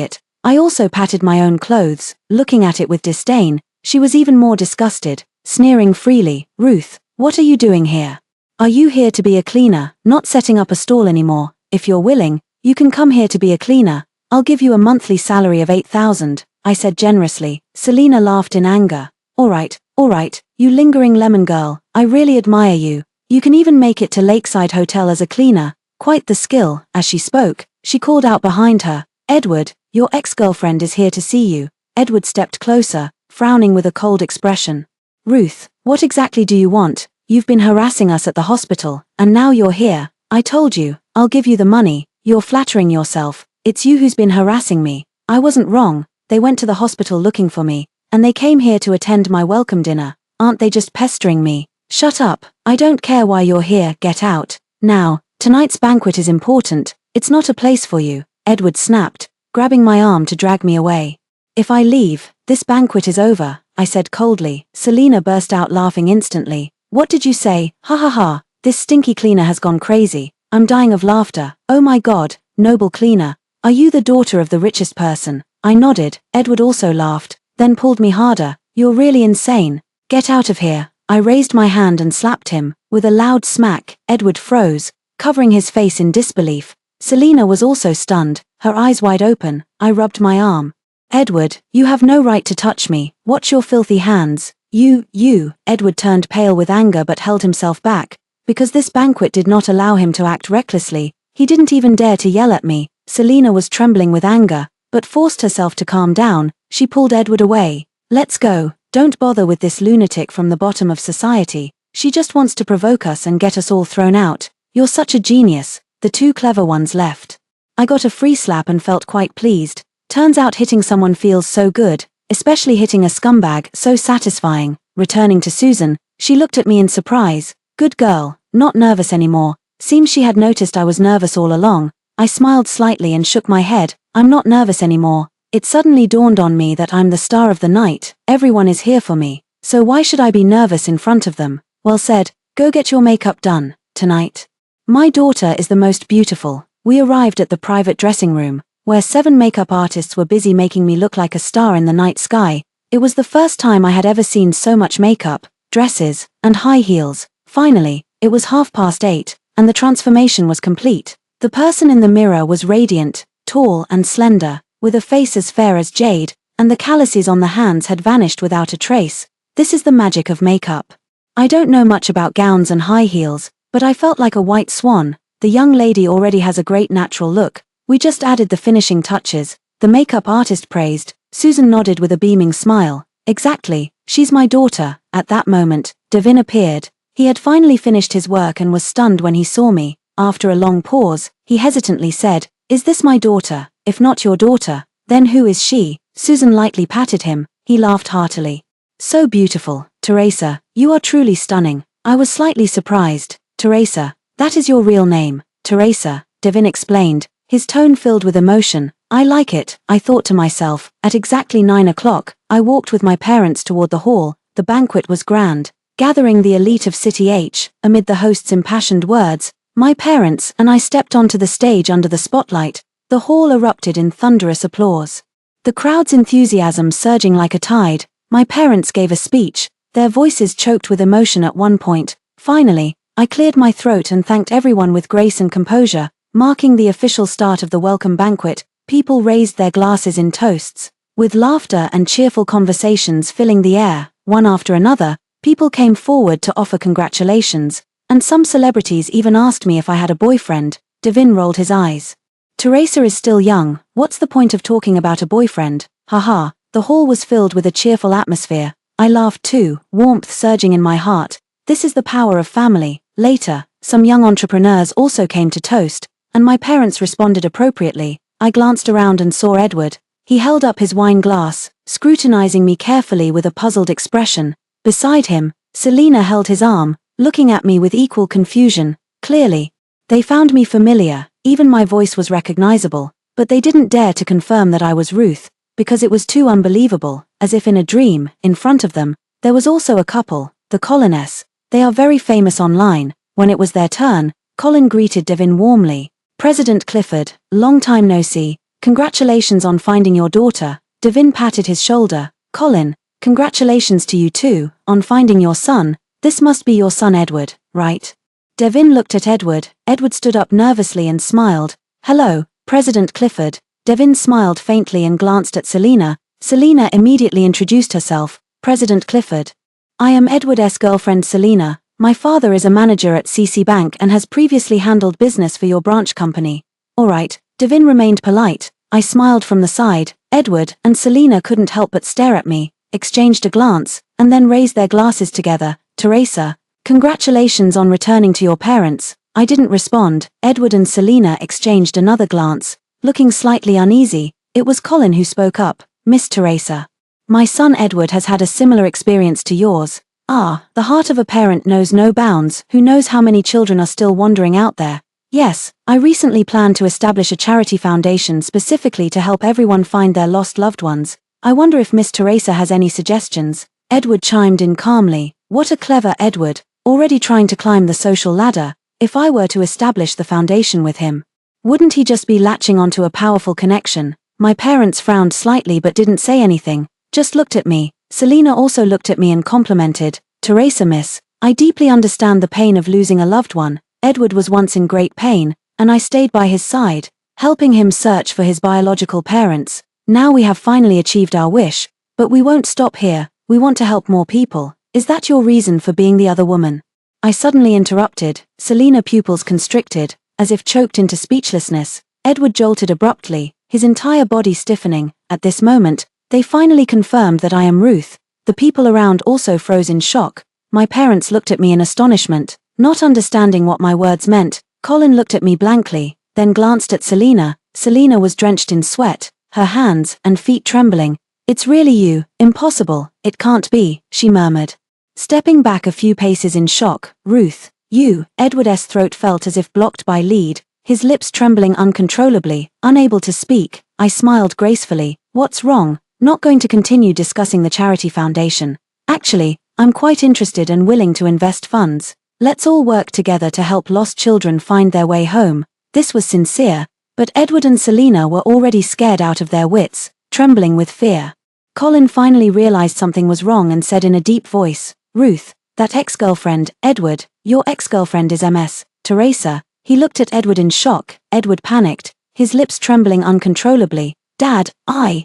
Speaker 1: it. I also patted my own clothes, looking at it with disdain. She was even more disgusted, sneering freely. Ruth, what are you doing here? Are you here to be a cleaner, not setting up a stall anymore? If you're willing, you can come here to be a cleaner. I'll give you a monthly salary of 8,000, I said generously. Selina laughed in anger. All right, you lingering lemon girl, I really admire you. You can even make it to Lakeside Hotel as a cleaner. Quite the skill. As she spoke, she called out behind her, Edward, your ex-girlfriend is here to see you. Edward stepped closer, frowning with a cold expression. Ruth, what exactly do you want? You've been harassing us at the hospital, and now you're here. I told you, I'll give you the money. You're flattering yourself. It's you who's been harassing me. I wasn't wrong. They went to the hospital looking for me, and they came here to attend my welcome dinner. Aren't they just pestering me? Shut up. I don't care why you're here. Get out. Now, tonight's banquet is important. It's not a place for you. Edward snapped, grabbing my arm to drag me away. If I leave, this banquet is over, I said coldly. Selina burst out laughing instantly. What did you say? Ha ha ha. This stinky cleaner has gone crazy. I'm dying of laughter. Oh my God, noble cleaner. Are you the daughter of the richest person? I nodded. Edward also laughed, then pulled me harder. You're really insane. Get out of here. I raised my hand and slapped him. With a loud smack, Edward froze, covering his face in disbelief. Selina was also stunned, her eyes wide open. I rubbed my arm. Edward, you have no right to touch me. Watch your filthy hands. You. Edward turned pale with anger but held himself back. Because this banquet did not allow him to act recklessly, he didn't even dare to yell at me. Selina was trembling with anger, but forced herself to calm down. She pulled Edward away. Let's go. Don't bother with this lunatic from the bottom of society. She just wants to provoke us and get us all thrown out. You're such a genius. The two clever ones left. I got a free slap and felt quite pleased. Turns out hitting someone feels so good, especially hitting a scumbag, so satisfying. Returning to Susan, she looked at me in surprise. Good girl, not nervous anymore. Seems she had noticed I was nervous all along. I smiled slightly and shook my head. I'm not nervous anymore. It suddenly dawned on me that I'm the star of the night. Everyone is here for me. So why should I be nervous in front of them? Well said. Go get your makeup done. Tonight. My daughter is the most beautiful. We arrived at the private dressing room, where 7 makeup artists were busy making me look like a star in the night sky. It was the first time I had ever seen so much makeup, dresses, and high heels. Finally, it was 8:30, and the transformation was complete. The person in the mirror was radiant, tall and slender, with a face as fair as jade, and the calluses on the hands had vanished without a trace. This is the magic of makeup. I don't know much about gowns and high heels, but I felt like a white swan. The young lady already has a great natural look. We just added the finishing touches, the makeup artist praised. Susan nodded with a beaming smile. Exactly, she's my daughter. At that moment, Devin appeared. He had finally finished his work and was stunned when he saw me. After a long pause, he hesitantly said, "Is this my daughter? If not your daughter, then who is she?" Susan lightly patted him. He laughed heartily. "So beautiful, Teresa, you are truly stunning." I was slightly surprised. "Teresa, that is your real name." "Teresa," Devin explained, his tone filled with emotion. "I like it," I thought to myself. At exactly 9 o'clock, I walked with my parents toward the hall. The banquet was grand, gathering the elite of City H. Amid the host's impassioned words, my parents and I stepped onto the stage under the spotlight. The hall erupted in thunderous applause. The crowd's enthusiasm surging like a tide. My parents gave a speech, their voices choked with emotion at one point. Finally, I cleared my throat and thanked everyone with grace and composure. Marking the official start of the welcome banquet, people raised their glasses in toasts. With laughter and cheerful conversations filling the air, one after another, people came forward to offer congratulations, and some celebrities even asked me if I had a boyfriend. Devin rolled his eyes. "Teresa is still young, what's the point of talking about a boyfriend? Haha." The hall was filled with a cheerful atmosphere. I laughed too, warmth surging in my heart. This is the power of family. Later, some young entrepreneurs also came to toast, and my parents responded appropriately. I glanced around and saw Edward. He held up his wine glass, scrutinizing me carefully with a puzzled expression. Beside him, Selina held his arm, looking at me with equal confusion. Clearly, they found me familiar, even my voice was recognizable, but they didn't dare to confirm that I was Ruth, because it was too unbelievable. As if in a dream, in front of them, there was also a couple, the Coloness. They are very famous online. When it was their turn, Colin greeted Devin warmly. "President Clifford, long time no see. Congratulations on finding your daughter." Devin patted his shoulder. "Colin, congratulations to you too, on finding your son. This must be your son Edward, right?" Devin looked at Edward. Edward stood up nervously and smiled. "Hello, President Clifford." Devin smiled faintly and glanced at Selina. Selina immediately introduced herself. "President Clifford. I am Edward's girlfriend Selina. My father is a manager at CC Bank and has previously handled business for your branch company." "Alright." Devin remained polite. I smiled from the side. Edward and Selina couldn't help but stare at me, exchanged a glance, and then raised their glasses together. "Teresa, congratulations on returning to your parents." I didn't respond. Edward and Selina exchanged another glance, looking slightly uneasy. It was Colin who spoke up. "Miss Teresa, my son Edward has had a similar experience to yours." "Ah, the heart of a parent knows no bounds. Who knows how many children are still wandering out there?" "Yes, I recently planned to establish a charity foundation specifically to help everyone find their lost loved ones. I wonder if Miss Teresa has any suggestions." Edward chimed in calmly. What a clever Edward, already trying to climb the social ladder. If I were to establish the foundation with him, wouldn't he just be latching onto a powerful connection? My parents frowned slightly but didn't say anything, just looked at me. Selina also looked at me and complimented. "Teresa miss, I deeply understand the pain of losing a loved one." Edward was once in great pain, and I stayed by his side, helping him search for his biological parents. Now we have finally achieved our wish, but we won't stop here, we want to help more people. Is that your reason for being the other woman? I suddenly interrupted, Selena pupils constricted, as if choked into speechlessness. Edward jolted abruptly, his entire body stiffening. At this moment, they finally confirmed that I am Ruth. The people around also froze in shock. My parents looked at me in astonishment, not understanding what my words meant. Colin looked at me blankly, then glanced at Selena. Selena was drenched in sweat, her hands and feet trembling. It's really you, impossible, it can't be, she murmured. Stepping back a few paces in shock, Ruth, you, Edward's throat felt as if blocked by lead, his lips trembling uncontrollably, unable to speak. I smiled gracefully. What's wrong? Not going to continue discussing the charity foundation. Actually, I'm quite interested and willing to invest funds. Let's all work together to help lost children find their way home. This was sincere, but Edward and Selena were already scared out of their wits, trembling with fear. Colin finally realized something was wrong and said in a deep voice, Ruth, that ex-girlfriend, Edward, your ex-girlfriend is Ms. Teresa. He looked at Edward in shock. Edward panicked, his lips trembling uncontrollably. Dad,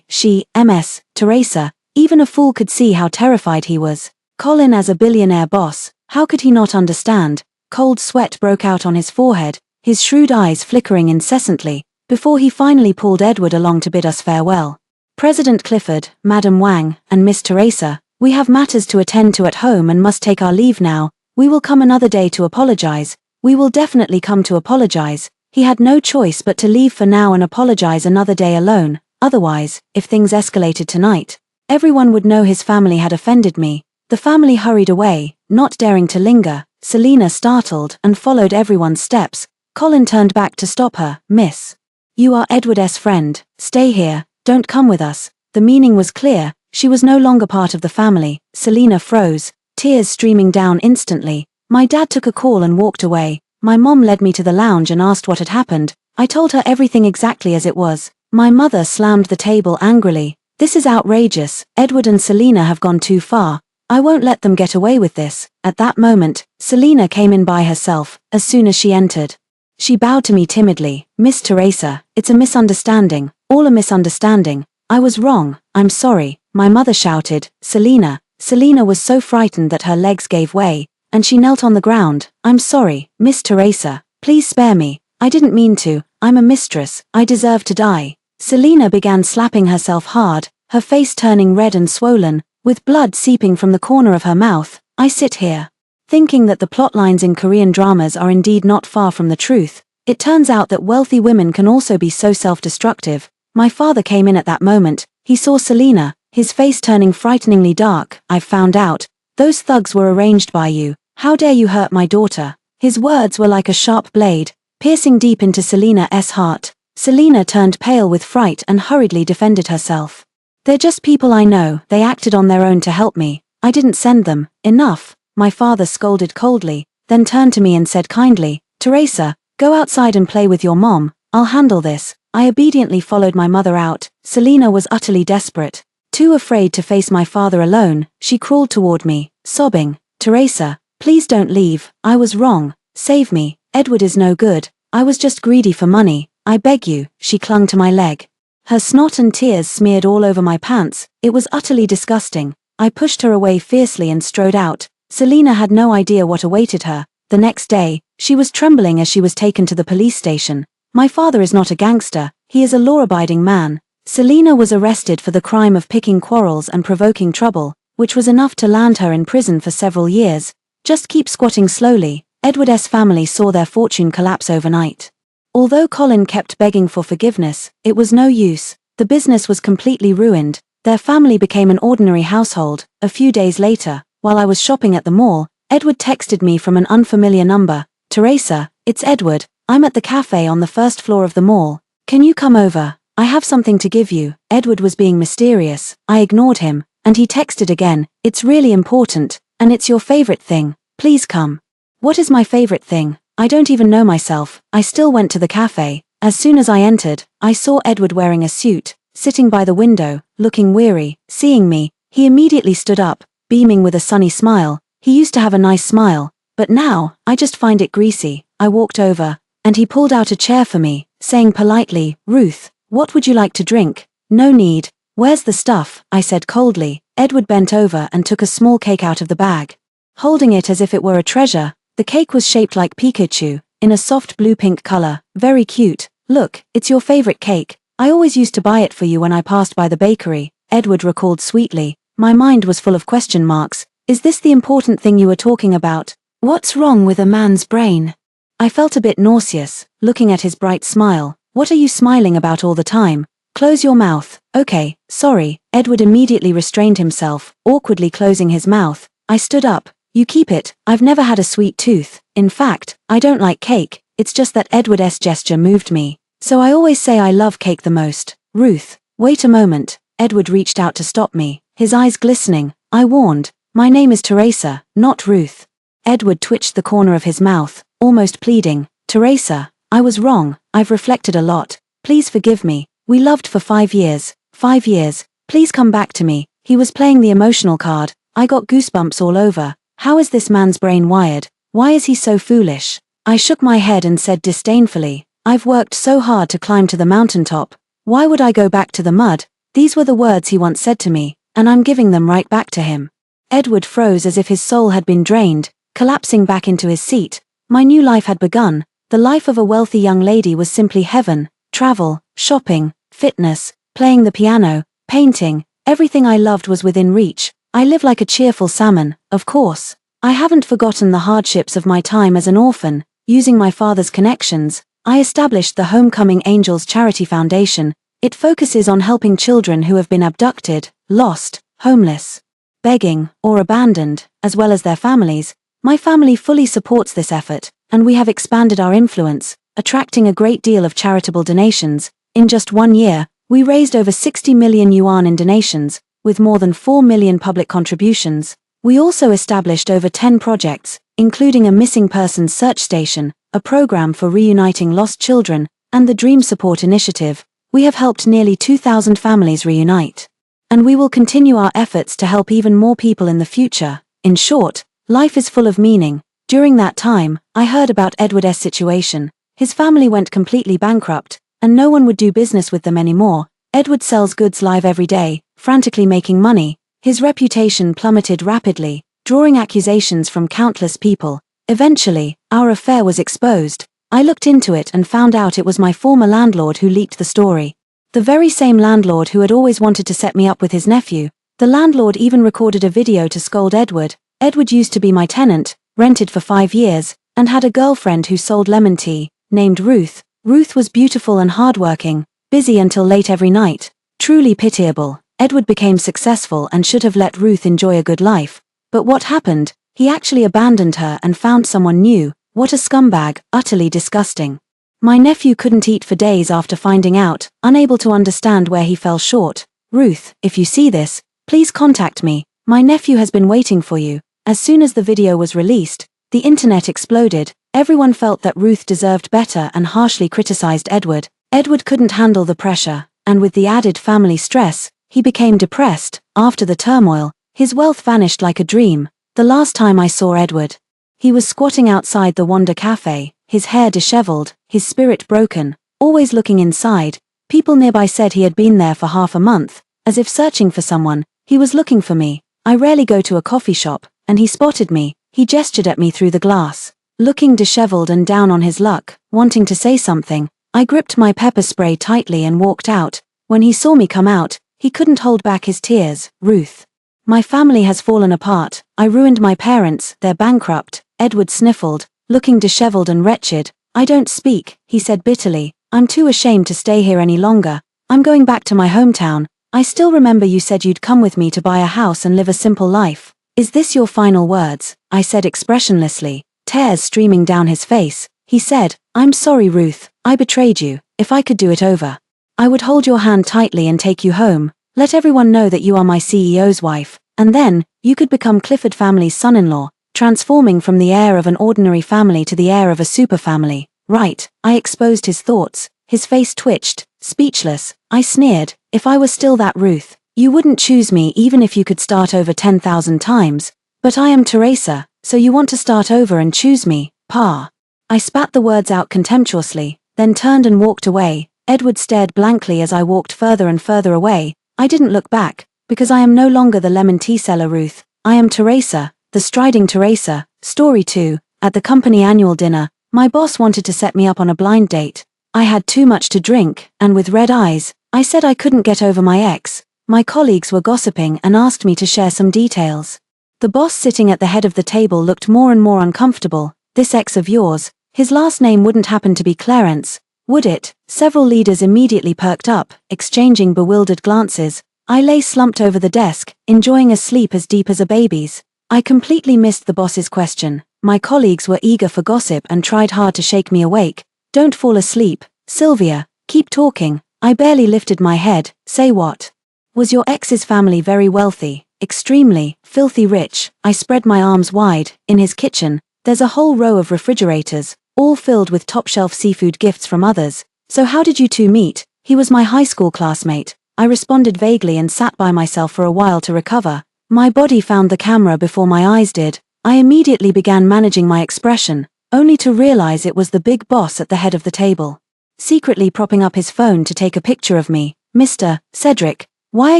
Speaker 1: she, Ms. Teresa. Even a fool could see how terrified he was. Colin as a billionaire boss, how could he not understand? Cold sweat broke out on his forehead, his shrewd eyes flickering incessantly, before he finally pulled Edward along to bid us farewell. President Clifford, Madam Wang, and Miss Teresa, we have matters to attend to at home and must take our leave now. We will come another day to apologize. We will definitely come to apologize. He had no choice but to leave for now and apologize another day alone. Otherwise, if things escalated tonight, everyone would know his family had offended me. The family hurried away, not daring to linger. Selena startled and followed everyone's steps. Colin turned back to stop her. Miss, you are Edward's friend. Stay here, don't come with us. The meaning was clear. She was no longer part of the family. Selena froze, tears streaming down instantly. My dad took a call and walked away. My mom led me to the lounge and asked what had happened. I told her everything exactly as it was. My mother slammed the table angrily. This is outrageous. Edward and Selena have gone too far. I won't let them get away with this. At that moment, Selena came in by herself, as soon as she entered. She bowed to me timidly. Miss Teresa, it's a misunderstanding. All a misunderstanding. I was wrong. I'm sorry. My mother shouted, Selena. Selena was so frightened that her legs gave way, and she knelt on the ground. I'm sorry, Miss Teresa. Please spare me. I didn't mean to. I'm a mistress. I deserve to die. Selena began slapping herself hard, her face turning red and swollen, with blood seeping from the corner of her mouth. I sit here, thinking that the plot lines in Korean dramas are indeed not far from the truth. It turns out that wealthy women can also be so self-destructive. My father came in at that moment. He saw Selena, his face turning frighteningly dark. I've found out. Those thugs were arranged by you. How dare you hurt my daughter? His words were like a sharp blade, piercing deep into Selena's heart. Selena turned pale with fright and hurriedly defended herself. They're just people I know. They acted on their own to help me. I didn't send them. Enough. My father scolded coldly, then turned to me and said kindly, Teresa, go outside and play with your mom. I'll handle this. I obediently followed my mother out. Selena was utterly desperate. Too afraid to face my father alone, she crawled toward me, sobbing, Teresa, please don't leave. I was wrong. Save me. Edward is no good. I was just greedy for money. I beg you. She clung to my leg. Her snot and tears smeared all over my pants. It was utterly disgusting. I pushed her away fiercely and strode out. Selena had no idea what awaited her. The next day, she was trembling as she was taken to the police station. My father is not a gangster. He is a law-abiding man. Selena was arrested for the crime of picking quarrels and provoking trouble, which was enough to land her in prison for several years. Just keep squatting slowly. Edward's family saw their fortune collapse overnight. Although Colin kept begging for forgiveness, it was no use. The business was completely ruined. Their family became an ordinary household. A few days later, while I was shopping at the mall, Edward texted me from an unfamiliar number. Teresa, it's Edward. I'm at the cafe on the first floor of the mall. Can you come over? I have something to give you. Edward was being mysterious. I ignored him, and he texted again. It's really important, and it's your favorite thing. Please come. What is my favorite thing? I don't even know myself. I still went to the cafe. As soon as I entered, I saw Edward wearing a suit, sitting by the window, looking weary. Seeing me, he immediately stood up, beaming with a sunny smile. He used to have a nice smile, but now, I just find it greasy. I walked over, and he pulled out a chair for me, saying politely, Ruth, what would you like to drink? No need. Where's the stuff? I said coldly. Edward bent over and took a small cake out of the bag. Holding it as if it were a treasure, the cake was shaped like Pikachu, in a soft blue-pink color, very cute. Look, it's your favorite cake. I always used to buy it for you when I passed by the bakery, Edward recalled sweetly. My mind was full of question marks. Is this the important thing you were talking about? What's wrong with a man's brain? I felt a bit nauseous, looking at his bright smile. What are you smiling about all the time? Close your mouth. Okay, sorry. Edward immediately restrained himself, awkwardly closing his mouth. I stood up. You keep it. I've never had a sweet tooth. In fact, I don't like cake. It's just that Edward's gesture moved me. So I always say I love cake the most. Ruth, wait a moment. Edward reached out to stop me, his eyes glistening. I warned. My name is Teresa, not Ruth. Edward twitched the corner of his mouth, almost pleading. Teresa, I was wrong. I've reflected a lot. Please forgive me. We loved for 5 years. 5 years. Please come back to me. He was playing the emotional card. I got goosebumps all over. How is this man's brain wired? Why is he so foolish? I shook my head and said disdainfully, I've worked so hard to climb to the mountaintop. Why would I go back to the mud? These were the words he once said to me, and I'm giving them right back to him. Edward froze as if his soul had been drained, collapsing back into his seat. My new life had begun. The life of a wealthy young lady was simply heaven. Travel, shopping, fitness, playing the piano, painting, everything I loved was within reach. I live like a cheerful salmon, of course. I haven't forgotten the hardships of my time as an orphan. Using my father's connections, I established the Homecoming Angels Charity Foundation. It focuses on helping children who have been abducted, lost, homeless, begging, or abandoned, as well as their families. My family fully supports this effort, and we have expanded our influence, attracting a great deal of charitable donations. In just 1 year, we raised over 60 million yuan in donations, with more than 4 million public contributions. We also established over 10 projects, including a missing persons search station, a program for reuniting lost children, and the Dream Support Initiative. We have helped nearly 2,000 families reunite. And we will continue our efforts to help even more people in the future. In short, life is full of meaning. During that time, I heard about Edward's situation. His family went completely bankrupt, and no one would do business with them anymore. Edward sells goods live every day, frantically making money. His reputation plummeted rapidly, drawing accusations from countless people. Eventually, our affair was exposed. I looked into it and found out it was my former landlord who leaked the story. The very same landlord who had always wanted to set me up with his nephew. The landlord even recorded a video to scold Edward. Edward used to be my tenant, rented for 5 years, and had a girlfriend who sold lemon tea, named Ruth. Ruth was beautiful and hardworking, busy until late every night. Truly pitiable. Edward became successful and should have let Ruth enjoy a good life. But what happened? He actually abandoned her and found someone new. What a scumbag, utterly disgusting. My nephew couldn't eat for days after finding out, unable to understand where he fell short. Ruth, if you see this, please contact me. My nephew has been waiting for you. As soon as the video was released, the internet exploded. Everyone felt that Ruth deserved better and harshly criticized Edward. Edward couldn't handle the pressure, and with the added family stress, he became depressed. After the turmoil, his wealth vanished like a dream. The last time I saw Edward, he was squatting outside the Wanda Cafe, his hair disheveled, his spirit broken, always looking inside. People nearby said he had been there for half a month, as if searching for someone. He was looking for me. I rarely go to a coffee shop, and he spotted me. He gestured at me through the glass, looking disheveled and down on his luck, wanting to say something. I gripped my pepper spray tightly and walked out. When he saw me come out, he couldn't hold back his tears. Ruth. My family has fallen apart. I ruined my parents, they're bankrupt. Edward sniffled, looking disheveled and wretched. I don't speak, he said bitterly. I'm too ashamed to stay here any longer. I'm going back to my hometown. I still remember you said you'd come with me to buy a house and live a simple life. Is this your final words? I said expressionlessly, tears streaming down his face. He said, I'm sorry Ruth, I betrayed you. If I could do it over, I would hold your hand tightly and take you home. Let everyone know that you are my CEO's wife, and then, you could become Clifford family's son-in-law, transforming from the heir of an ordinary family to the heir of a super family. Right, I exposed his thoughts. His face twitched, speechless. I sneered, if I were still that Ruth, you wouldn't choose me even if you could start over 10,000 times. But I am Teresa, so you want to start over and choose me, Pa. I spat the words out contemptuously, then turned and walked away. Edward stared blankly as I walked further and further away. I didn't look back, because I am no longer the lemon tea seller Ruth. I am Teresa, the striding Teresa. Story 2. At the company annual dinner, my boss wanted to set me up on a blind date. I had too much to drink, and with red eyes, I said I couldn't get over my ex. My colleagues were gossiping and asked me to share some details. The boss sitting at the head of the table looked more and more uncomfortable. This ex of yours, his last name wouldn't happen to be Clarence, would it? Several leaders immediately perked up, exchanging bewildered glances. I lay slumped over the desk, enjoying a sleep as deep as a baby's. I completely missed the boss's question. My colleagues were eager for gossip and tried hard to shake me awake. Don't fall asleep, Sylvia, keep talking. I barely lifted my head. Say what? Was your ex's family very wealthy? Extremely, filthy rich. I spread my arms wide. In his kitchen, there's a whole row of refrigerators, all filled with top-shelf seafood gifts from others. So how did you two meet? He was my high school classmate. I responded vaguely and sat by myself for a while to recover. My body found the camera before my eyes did. I immediately began managing my expression, only to realize it was the big boss at the head of the table, secretly propping up his phone to take a picture of me. Mr. Cedric, why are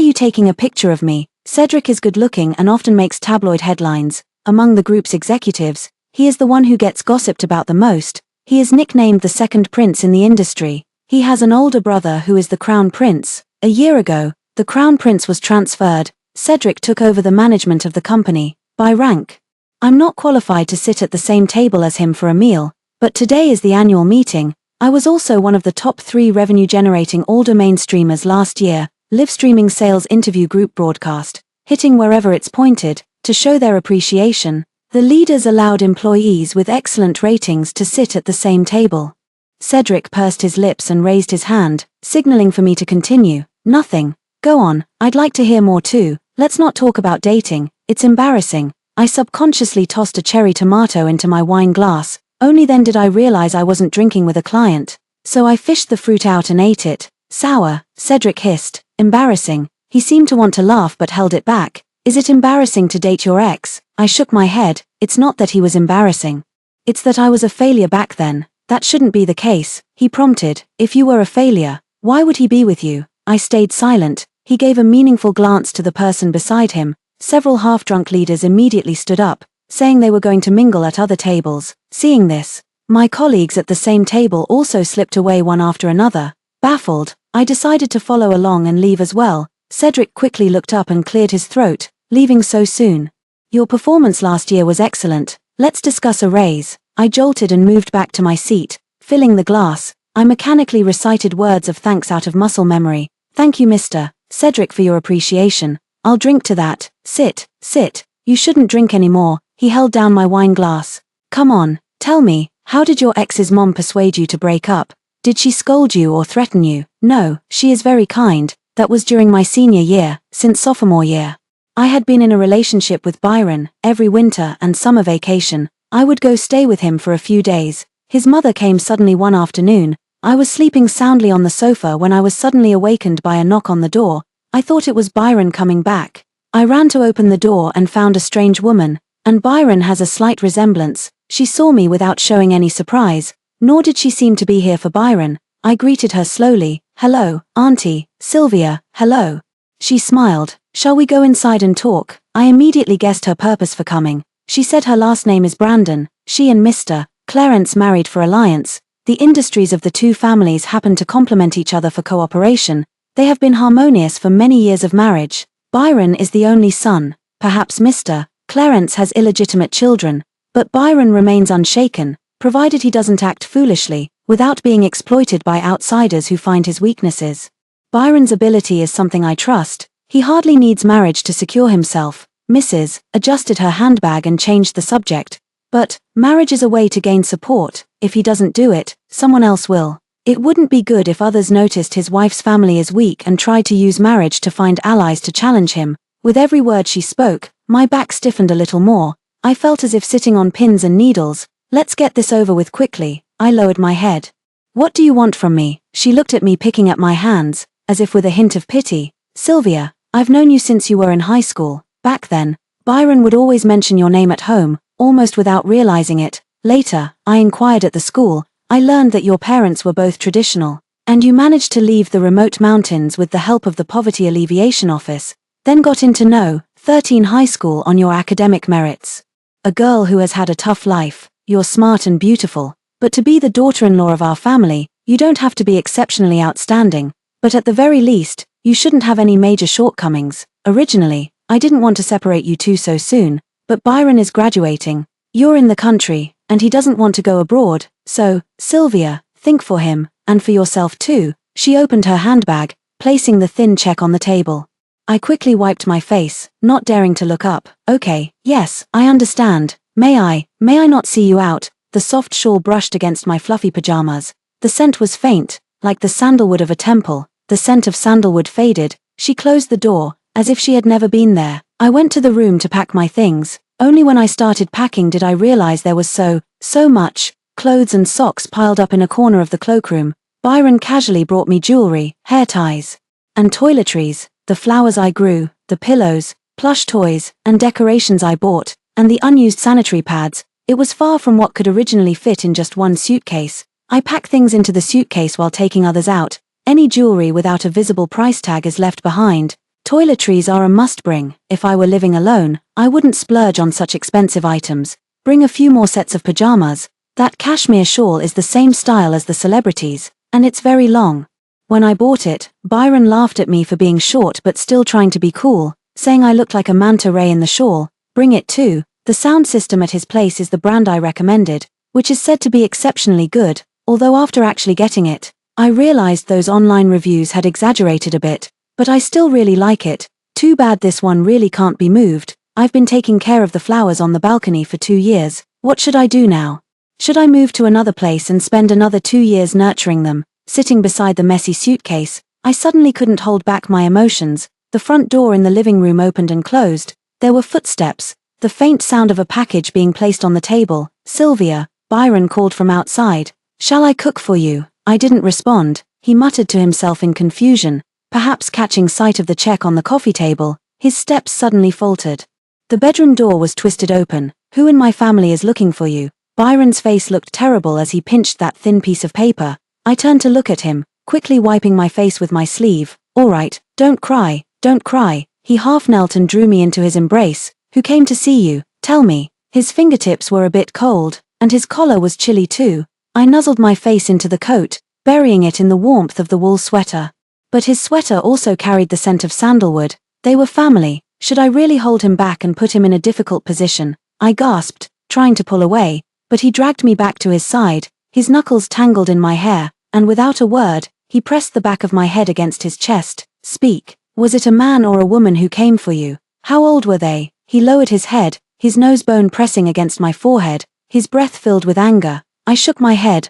Speaker 1: you taking a picture of me? Cedric is good-looking and often makes tabloid headlines. Among the group's executives, he is the one who gets gossiped about the most. He is nicknamed the second prince in the industry. He has an older brother who is the crown prince. A year ago, the crown prince was transferred. Cedric took over the management of the company, by rank. I'm not qualified to sit at the same table as him for a meal, but today is the annual meeting. I was also one of the top 3 revenue-generating all-domain streamers last year, live streaming sales interview group broadcast, hitting wherever it's pointed, to show their appreciation. The leaders allowed employees with excellent ratings to sit at the same table. Cedric pursed his lips and raised his hand, signaling for me to continue. Nothing. Go on, I'd like to hear more too. Let's not talk about dating, it's embarrassing. I subconsciously tossed a cherry tomato into my wine glass. Only then did I realize I wasn't drinking with a client. So I fished the fruit out and ate it. Sour, Cedric hissed. Embarrassing. He seemed to want to laugh but held it back. Is it embarrassing to date your ex? I shook my head. It's not that he was embarrassing. It's that I was a failure back then. That shouldn't be the case, he prompted. If you were a failure, why would he be with you? I stayed silent. He gave a meaningful glance to the person beside him. Several half-drunk leaders immediately stood up, saying they were going to mingle at other tables. Seeing this, my colleagues at the same table also slipped away one after another. Baffled, I decided to follow along and leave as well. Cedric quickly looked up and cleared his throat. Leaving so soon? Your performance last year was excellent. Let's discuss a raise. I jolted and moved back to my seat, filling the glass. I mechanically recited words of thanks out of muscle memory. Thank you, Mr. Cedric, for your appreciation. I'll drink to that. Sit, sit. You shouldn't drink anymore. He held down my wine glass. Come on, tell me, how did your ex's mom persuade you to break up? Did she scold you or threaten you? No, she is very kind. That was during my senior year, since sophomore year. I had been in a relationship with Byron. Every winter and summer vacation, I would go stay with him for a few days. His mother came suddenly one afternoon. I was sleeping soundly on the sofa when I was suddenly awakened by a knock on the door. I thought it was Byron coming back. I ran to open the door and found a strange woman, and Byron has a slight resemblance. She saw me without showing any surprise, nor did she seem to be here for Byron. I greeted her slowly. Hello, Auntie, Sylvia, hello. She smiled. Shall we go inside and talk? I immediately guessed her purpose for coming. She said her last name is Brandon. She and Mr. Clarence married for alliance. The industries of the two families happen to complement each other for cooperation. They have been harmonious for many years of marriage. Byron is the only son. Perhaps Mr. Clarence has illegitimate children, but Byron remains unshaken, provided he doesn't act foolishly, without being exploited by outsiders who find his weaknesses. Byron's ability is something I trust. He hardly needs marriage to secure himself. Mrs. adjusted her handbag and changed the subject. But, marriage is a way to gain support. If he doesn't do it, someone else will. It wouldn't be good if others noticed his wife's family is weak and tried to use marriage to find allies to challenge him. With every word she spoke, my back stiffened a little more. I felt as if sitting on pins and needles. Let's get this over with quickly. I lowered my head. What do you want from me? She looked at me, picking at my hands, as if with a hint of pity. Sylvia, I've known you since you were in high school. Back then, Byron would always mention your name at home, almost without realizing it. Later, I inquired at the school. I learned that your parents were both traditional. And you managed to leave the remote mountains with the help of the Poverty Alleviation Office, then got into No. 13 high school on your academic merits. A girl who has had a tough life, you're smart and beautiful, but to be the daughter-in-law of our family, you don't have to be exceptionally outstanding, but at the very least, you shouldn't have any major shortcomings. Originally, I didn't want to separate you two so soon, but Byron is graduating, you're in the country, and he doesn't want to go abroad, so, Sylvia, think for him, and for yourself too. She opened her handbag, placing the thin check on the table. I quickly wiped my face, not daring to look up. Okay, yes, I understand. May I not see you out? The soft shawl brushed against my fluffy pajamas. The scent was faint, like the sandalwood of a temple. The scent of sandalwood faded. She closed the door, as if she had never been there. I went to the room to pack my things. Only when I started packing did I realize there was so much. Clothes and socks piled up in a corner of the cloakroom. Byron casually brought me jewelry, hair ties, and toiletries. The flowers I grew, the pillows, plush toys, and decorations I bought, and the unused sanitary pads. It was far from what could originally fit in just one suitcase. I pack things into the suitcase while taking others out. Any jewelry without a visible price tag is left behind. Toiletries are a must-bring. If I were living alone, I wouldn't splurge on such expensive items. Bring a few more sets of pajamas. That cashmere shawl is the same style as the celebrities, and it's very long. When I bought it, Byron laughed at me for being short but still trying to be cool, saying I looked like a manta ray in the shawl. Bring it too. The sound system at his place is the brand I recommended, which is said to be exceptionally good, although after actually getting it, I realized those online reviews had exaggerated a bit, but I still really like it. Too bad this one really can't be moved. I've been taking care of the flowers on the balcony for 2 years. What should I do now? Should I move to another place and spend another 2 years nurturing them? Sitting beside the messy suitcase, I suddenly couldn't hold back my emotions. The front door in the living room opened and closed. There were footsteps, the faint sound of a package being placed on the table. Sylvia, Byron called from outside. Shall I cook for you? I didn't respond. He muttered to himself in confusion, perhaps catching sight of the check on the coffee table. His steps suddenly faltered. The bedroom door was twisted open. Who in my family is looking for you? Byron's face looked terrible as he pinched that thin piece of paper. I turned to look at him, quickly wiping my face with my sleeve. All right, don't cry, don't cry. He half knelt and drew me into his embrace. Who came to see you? Tell me. His fingertips were a bit cold, and his collar was chilly too. I nuzzled my face into the coat, burying it in the warmth of the wool sweater. But his sweater also carried the scent of sandalwood. They were family. Should I really hold him back and put him in a difficult position? I gasped, trying to pull away, but he dragged me back to his side. His knuckles tangled in my hair, and without a word, he pressed the back of my head against his chest. Speak. Was it a man or a woman who came for you? How old were they? He lowered his head, his nose bone pressing against my forehead, his breath filled with anger. I shook my head.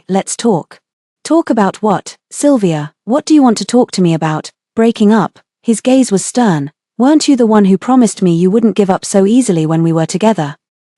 Speaker 1: Let's talk. Talk about what? Sylvia, what do you want to talk to me about? Breaking up. His gaze was stern. Weren't you the one who promised me you wouldn't give up so easily when we were together?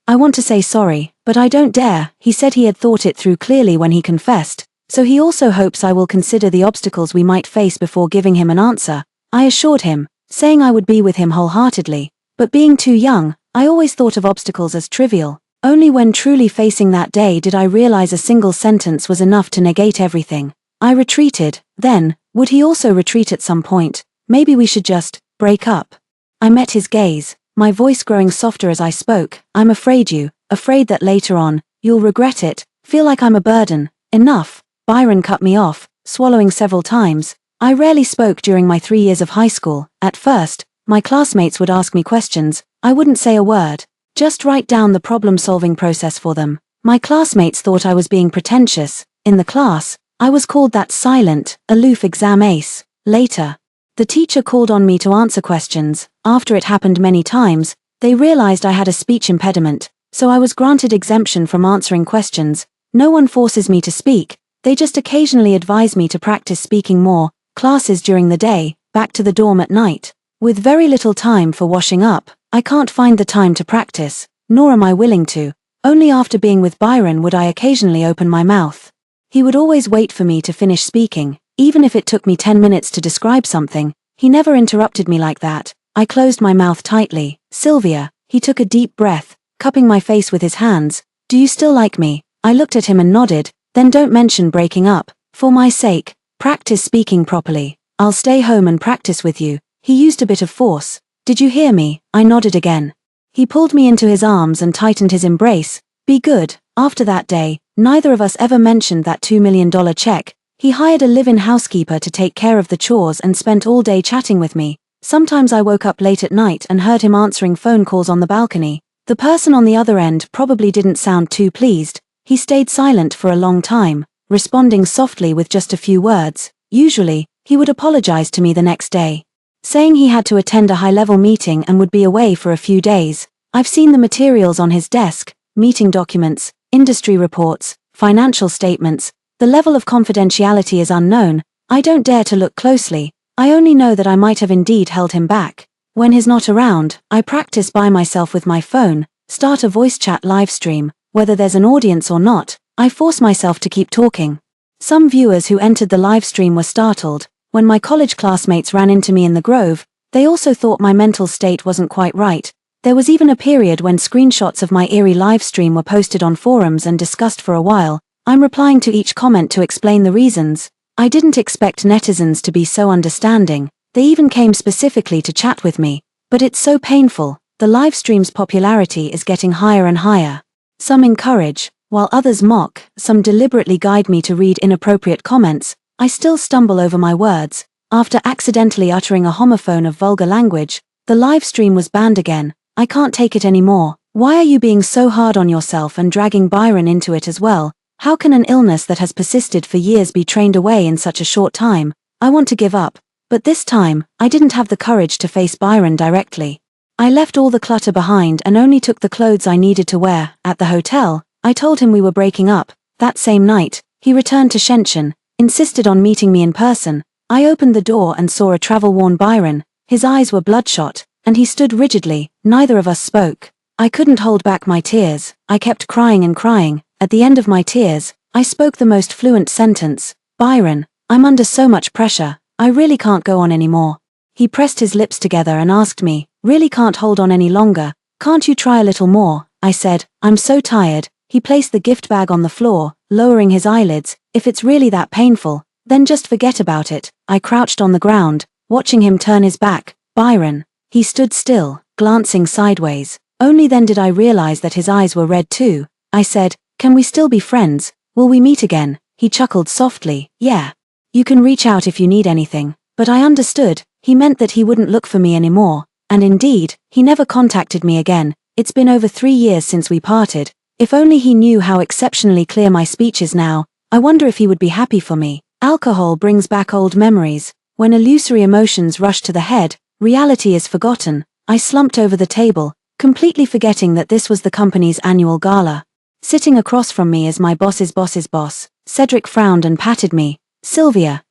Speaker 1: I want to say sorry, but I don't dare. He said he had thought it through clearly when he confessed, so he also hopes I will consider the obstacles we might face before giving him an answer. I assured him, saying I would be with him wholeheartedly, but being too young, I always thought of obstacles as trivial. Only when truly facing that day did I realize a single sentence was enough to negate everything. I retreated. Then, would he also retreat at some point? Maybe we should just break up. I met his gaze, my voice growing softer as I spoke. I'm afraid that later on, you'll regret it, feel like I'm a burden. Enough. Byron cut me off, swallowing several times. I rarely spoke during my 3 years of high school. At first, my classmates would ask me questions. I wouldn't say a word, just write down the problem-solving process for them. My classmates thought I was being pretentious. In the class, I was called that silent, aloof exam ace. Later, the teacher called on me to answer questions. After it happened many times, they realized I had a speech impediment, so I was granted exemption from answering questions. No one forces me to speak, they just occasionally advise me to practice speaking more. Classes during the day, back to the dorm at night. With very little time for washing up, I can't find the time to practice, nor am I willing to. Only after being with Byron would I occasionally open my mouth. He would always wait for me to finish speaking, even if it took me 10 minutes to describe something. He never interrupted me like that. I closed my mouth tightly. Sylvia, he took a deep breath, cupping my face with his hands. Do you still like me? I looked at him and nodded. Then don't mention breaking up. For my sake, Practice speaking properly. I'll stay home and practice with you. He used a bit of force. Did you hear me? I nodded again. He pulled me into his arms and tightened his embrace. Be good. After that day, neither of us ever mentioned that $2 million check. He hired a live-in housekeeper to take care of the chores and spent all day chatting with me. Sometimes I woke up late at night and heard him answering phone calls on the balcony. The person on the other end probably didn't sound too pleased. He stayed silent for a long time, responding softly with just a few words. Usually, he would apologize to me the next day, saying he had to attend a high-level meeting and would be away for a few days. I've seen the materials on his desk, meeting documents, industry reports, financial statements. The level of confidentiality is unknown. I don't dare to look closely. I only know that I might have indeed held him back. When he's not around, I practice by myself with my phone, start a voice chat live stream. Whether there's an audience or not, I force myself to keep talking. Some viewers who entered the live stream were startled. When my college classmates ran into me in the Grove, they also thought my mental state wasn't quite right. There was even a period when screenshots of my eerie live stream were posted on forums and discussed for a while. I'm replying to each comment to explain the reasons. I didn't expect netizens to be so understanding. They even came specifically to chat with me. But it's so painful. The live stream's popularity is getting higher and higher. Some encourage, while others mock. Some deliberately guide me to read inappropriate comments. I still stumble over my words. After accidentally uttering a homophone of vulgar language, the live stream was banned again. I can't take it anymore. Why are you being so hard on yourself and dragging Byron into it as well? How can an illness that has persisted for years be trained away in such a short time? I want to give up. But this time, I didn't have the courage to face Byron directly. I left all the clutter behind and only took the clothes I needed to wear. At the hotel, I told him we were breaking up. That same night, he returned to Shenzhen, insisted on meeting me in person. I opened the door and saw a travel-worn Byron. His eyes were bloodshot, and he stood rigidly. Neither of us spoke. I couldn't hold back my tears. I kept crying and crying. At the end of my tears, I spoke the most fluent sentence. Byron, I'm under so much pressure. I really can't go on anymore. He pressed his lips together and asked me, really can't hold on any longer? Can't you try a little more? I said, I'm so tired. He placed the gift bag on the floor, lowering his eyelids. If it's really that painful, then just forget about it. I crouched on the ground, watching him turn his back. Byron. He stood still, glancing sideways. Only then did I realize that his eyes were red too. I said, can we still be friends? Will we meet again? He chuckled softly. Yeah. You can reach out if you need anything. But I understood. He meant that he wouldn't look for me anymore. And indeed, he never contacted me again. It's been over 3 years since we parted. If only he knew how exceptionally clear my speech is now. I wonder if he would be happy for me. Alcohol brings back old memories. When illusory emotions rush to the head, reality is forgotten. I slumped over the table, completely forgetting that this was the company's annual gala. Sitting across from me is my boss's boss. Cedric frowned and patted me. Sylvia,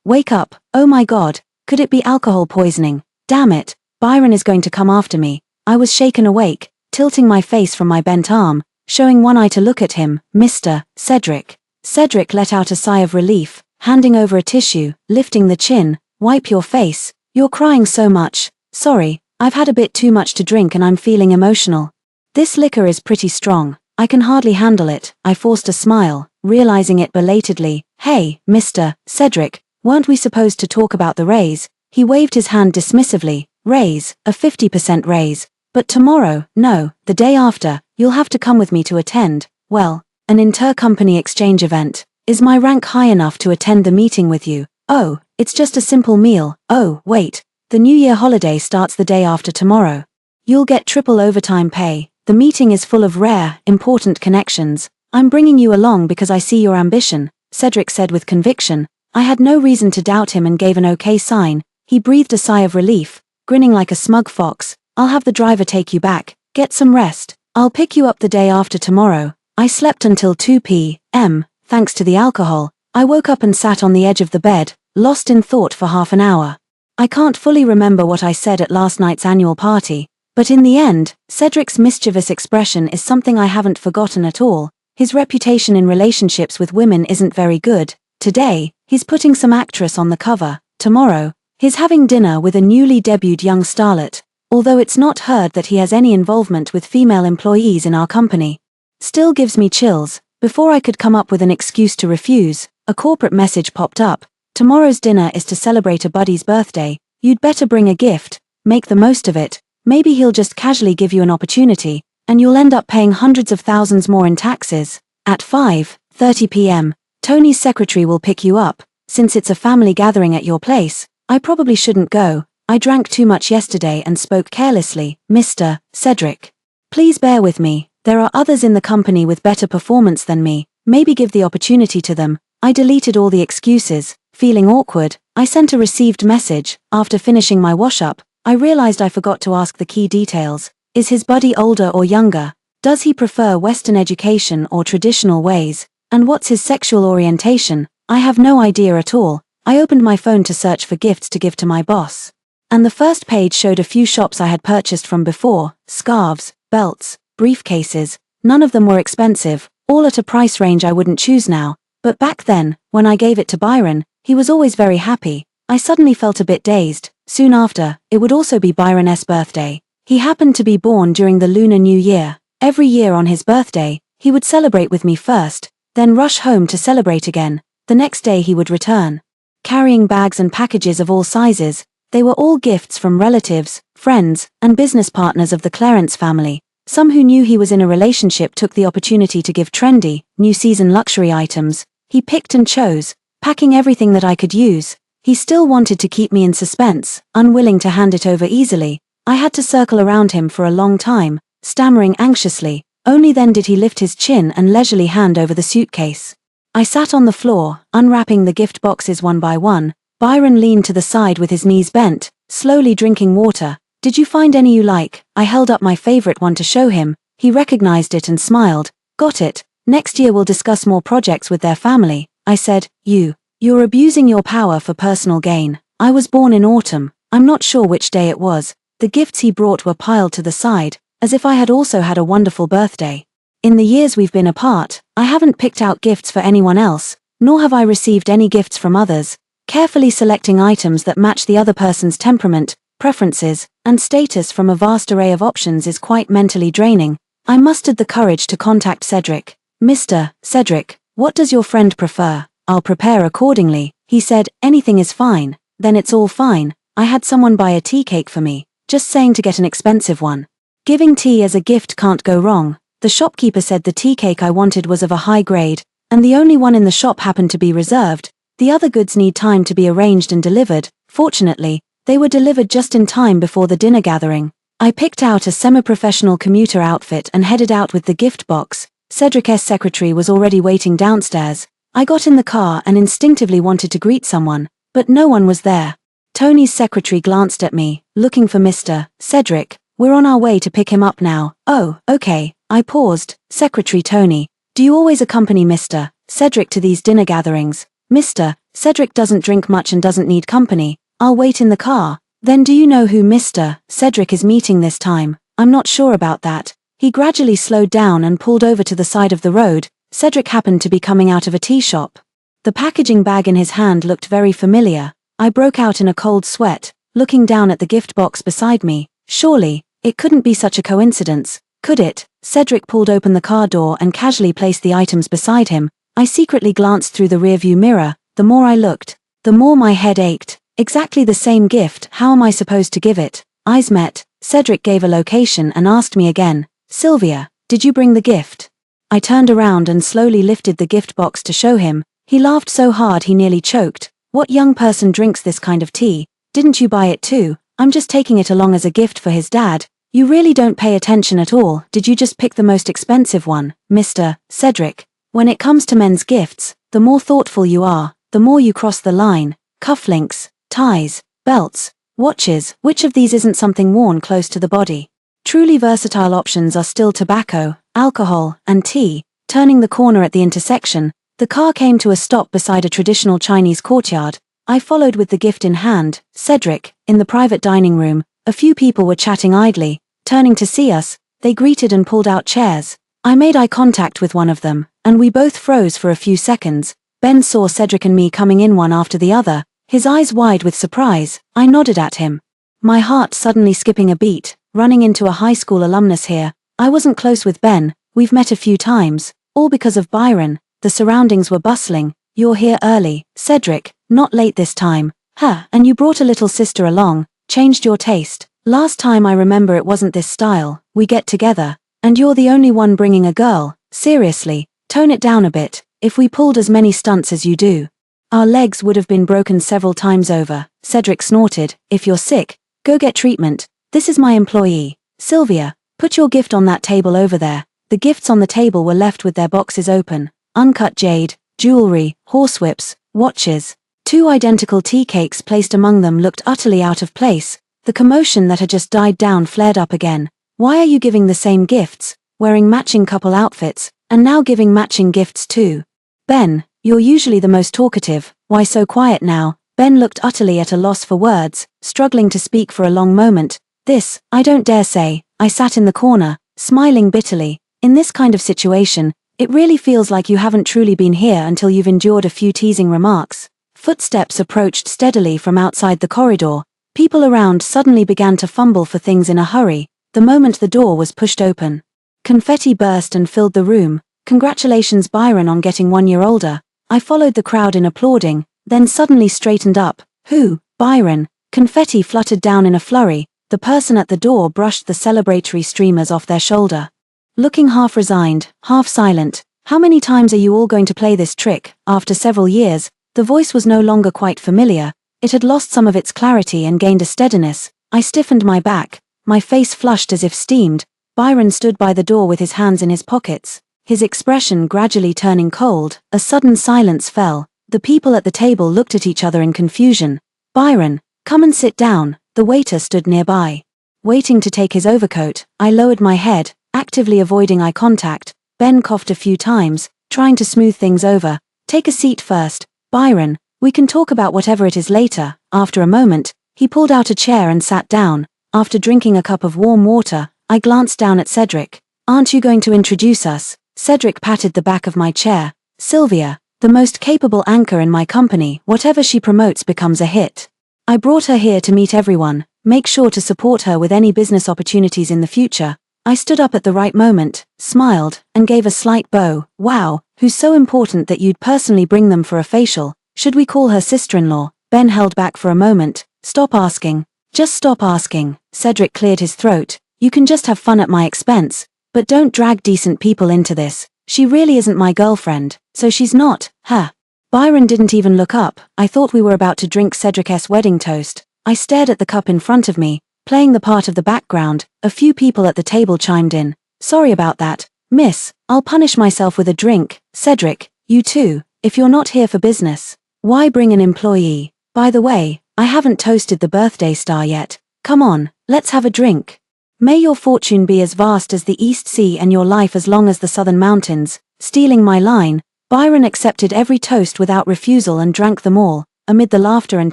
Speaker 1: wake up. Oh my God, could it be alcohol poisoning? Damn it, Byron is going to come after me. I was shaken awake, tilting my face from my bent arm, showing one eye to look at him. Mr. Cedric. Cedric let out a sigh of relief, handing over a tissue, lifting the chin. Wipe your face. You're crying so much. Sorry, I've had a bit too much to drink and I'm feeling emotional. This liquor is pretty strong. I can hardly handle it. I forced a smile, realizing it belatedly. Hey, Mr. Cedric, weren't we supposed to talk about the raise? He waved his hand dismissively. Raise, a 50% raise. But tomorrow, no, the day after, you'll have to come with me to attend. Well, an intercompany exchange event. Is my rank high enough to attend the meeting with you? Oh, it's just a simple meal. Oh, wait. The New Year holiday starts the day after tomorrow. You'll get triple overtime pay. The meeting is full of rare, important connections. I'm bringing you along because I see your ambition, Cedric said with conviction. I had no reason to doubt him and gave an okay sign. He breathed a sigh of relief, grinning like a smug fox. I'll have the driver take you back. Get some rest. I'll pick you up the day after tomorrow. I slept until 2 p.m., thanks to the alcohol. I woke up and sat on the edge of the bed, lost in thought for half an hour. I can't fully remember what I said at last night's annual party. But in the end, Cedric's mischievous expression is something I haven't forgotten at all. His reputation in relationships with women isn't very good. Today, he's putting some actress on the cover. Tomorrow, he's having dinner with a newly debuted young starlet. Although it's not heard that he has any involvement with female employees in our company. Still gives me chills. Before I could come up with an excuse to refuse, a corporate message popped up. Tomorrow's dinner is to celebrate a buddy's birthday. You'd better bring a gift, make the most of it. Maybe he'll just casually give you an opportunity, and you'll end up paying hundreds of thousands more in taxes. At 5:30 p.m., Tony's secretary will pick you up. Since it's a family gathering at your place, I probably shouldn't go. I drank too much yesterday and spoke carelessly. Mr. Cedric. Please bear with me. There are others in the company with better performance than me. Maybe give the opportunity to them. I deleted all the excuses. Feeling awkward, I sent a received message. After finishing my wash-up, I realized I forgot to ask the key details. Is his buddy older or younger? Does he prefer Western education or traditional ways? And what's his sexual orientation? I have no idea at all. I opened my phone to search for gifts to give to my boss. And the first page showed a few shops I had purchased from before: scarves, belts, briefcases. None of them were expensive, all at a price range I wouldn't choose now. But back then, when I gave it to Byron, he was always very happy. I suddenly felt a bit dazed. Soon after, it would also be Byron's birthday. He happened to be born during the Lunar New Year. Every year on his birthday, he would celebrate with me first, then rush home to celebrate again. The next day he would return, carrying bags and packages of all sizes. They were all gifts from relatives, friends, and business partners of the Clarence family. Some who knew he was in a relationship took the opportunity to give trendy, new season luxury items. He picked and chose, packing everything that I could use. He still wanted to keep me in suspense, unwilling to hand it over easily. I had to circle around him for a long time, stammering anxiously. Only then did he lift his chin and leisurely hand over the suitcase. I sat on the floor, unwrapping the gift boxes one by one. Byron leaned to the side with his knees bent, slowly drinking water. Did you find any you like? I held up my favorite one to show him. He recognized it and smiled. Got it. Next year we'll discuss more projects with their family. I said, You're abusing your power for personal gain. I was born in autumn. I'm not sure which day it was. The gifts he brought were piled to the side, as if I had also had a wonderful birthday. In the years we've been apart, I haven't picked out gifts for anyone else, nor have I received any gifts from others. Carefully selecting items that match the other person's temperament, preferences, and status from a vast array of options is quite mentally draining. I mustered the courage to contact Cedric. Mr. Cedric, what does your friend prefer? I'll prepare accordingly. He said, anything is fine. Then it's all fine. I had someone buy a tea cake for me, just saying to get an expensive one. Giving tea as a gift can't go wrong. The shopkeeper said the tea cake I wanted was of a high grade, and the only one in the shop happened to be reserved. The other goods need time to be arranged and delivered. Fortunately, they were delivered just in time before the dinner gathering. I picked out a semi-professional commuter outfit and headed out with the gift box. Cedric's secretary was already waiting downstairs. I got in the car and instinctively wanted to greet someone, but no one was there. Tony's secretary glanced at me, looking for Mr. Cedric. We're on our way to pick him up now. Oh, okay. I paused. Secretary Tony, do you always accompany Mr. Cedric to these dinner gatherings? Mr. Cedric doesn't drink much and doesn't need company. I'll wait in the car. Then do you know who Mr. Cedric is meeting this time? I'm not sure about that. He gradually slowed down and pulled over to the side of the road. Cedric happened to be coming out of a tea shop. The packaging bag in his hand looked very familiar. I broke out in a cold sweat, looking down at the gift box beside me. Surely, it couldn't be such a coincidence, could it? Cedric pulled open the car door and casually placed the items beside him. I secretly glanced through the rearview mirror. The more I looked, the more my head ached. Exactly the same gift, how am I supposed to give it? Eyes met. Cedric gave a location and asked me again, Sylvia, did you bring the gift? I turned around and slowly lifted the gift box to show him. He laughed so hard he nearly choked. What young person drinks this kind of tea? Didn't you buy it too? I'm just taking it along as a gift for his dad. You really don't pay attention at all. Did you just pick the most expensive one, Mr. Cedric? When it comes to men's gifts, the more thoughtful you are, the more you cross the line. Cufflinks, ties, belts, watches, which of these isn't something worn close to the body? Truly versatile options are still tobacco, alcohol, and tea. Turning the corner at the intersection, the car came to a stop beside a traditional Chinese courtyard. I followed with the gift in hand. Cedric, in the private dining room, a few people were chatting idly. Turning to see us, they greeted and pulled out chairs. I made eye contact with one of them, and we both froze for a few seconds. Ben saw Cedric and me coming in one after the other, his eyes wide with surprise. I nodded at him, my heart suddenly skipping a beat. Running into a high school alumnus here. I wasn't close with Ben, we've met a few times, All because of Byron. The surroundings were bustling. You're here early, Cedric, not late this time. Huh, and you brought a little sister along, changed your taste. Last time I remember it wasn't this style. We get together, and you're the only one bringing a girl. Seriously, tone it down a bit. If we pulled as many stunts as you do, our legs would have been broken several times over. Cedric snorted. If you're sick, go get treatment. This is my employee. Sylvia, put your gift on that table over there. The gifts on the table were left with their boxes open. Uncut jade, jewelry, horsewhips, watches. 2 identical tea cakes placed among them looked utterly out of place. The commotion that had just died down flared up again. Why are you giving the same gifts, wearing matching couple outfits, and now giving matching gifts too? Ben, you're usually the most talkative. Why so quiet now? Ben looked utterly at a loss for words, struggling to speak for a long moment. This, I don't dare say. I sat in the corner, smiling bitterly. In this kind of situation, it really feels like you haven't truly been here until you've endured a few teasing remarks. Footsteps approached steadily from outside the corridor. People around suddenly began to fumble for things in a hurry, the moment the door was pushed open. Confetti burst and filled the room. Congratulations Byron on getting 1 year older. I followed the crowd in applauding, then suddenly straightened up. Who? Byron. Confetti fluttered down in a flurry. The person at the door brushed the celebratory streamers off their shoulder. Looking half resigned, half silent. How many times are you all going to play this trick? After several years, the voice was no longer quite familiar. It had lost some of its clarity and gained a steadiness. I stiffened my back. My face flushed as if steamed. Byron stood by the door with his hands in his pockets, his expression gradually turning cold. A sudden silence fell. The people at the table looked at each other in confusion. Byron, come and sit down. The waiter stood nearby, waiting to take his overcoat. I lowered my head, actively avoiding eye contact. Ben coughed a few times, trying to smooth things over. Take a seat first, Byron. We can talk about whatever it is later. After a moment, he pulled out a chair and sat down. After drinking a cup of warm water, I glanced down at Cedric. Aren't you going to introduce us? Cedric patted the back of my chair. Sylvia, the most capable anchor in my company. Whatever she promotes becomes a hit. I brought her here to meet everyone. Make sure to support her with any business opportunities in the future. I stood up at the right moment, smiled, and gave a slight bow. Wow, who's so important that you'd personally bring them for a facial? Should we call her sister-in-law? Ben held back for a moment. Stop asking. Just stop asking. Cedric cleared his throat. You can just have fun at my expense, but don't drag decent people into this. She really isn't my girlfriend, so she's not, huh? Byron didn't even look up. I thought we were about to drink Cedric's wedding toast. I stared at the cup in front of me, playing the part of the background. A few people at the table chimed in. Sorry about that, miss. I'll punish myself with a drink. Cedric, you too. If you're not here for business, why bring an employee? By the way, I haven't toasted the birthday star yet. Come on, let's have a drink. May your fortune be as vast as the East Sea and your life as long as the southern mountains. Stealing my line, Byron accepted every toast without refusal and drank them all. Amid the laughter and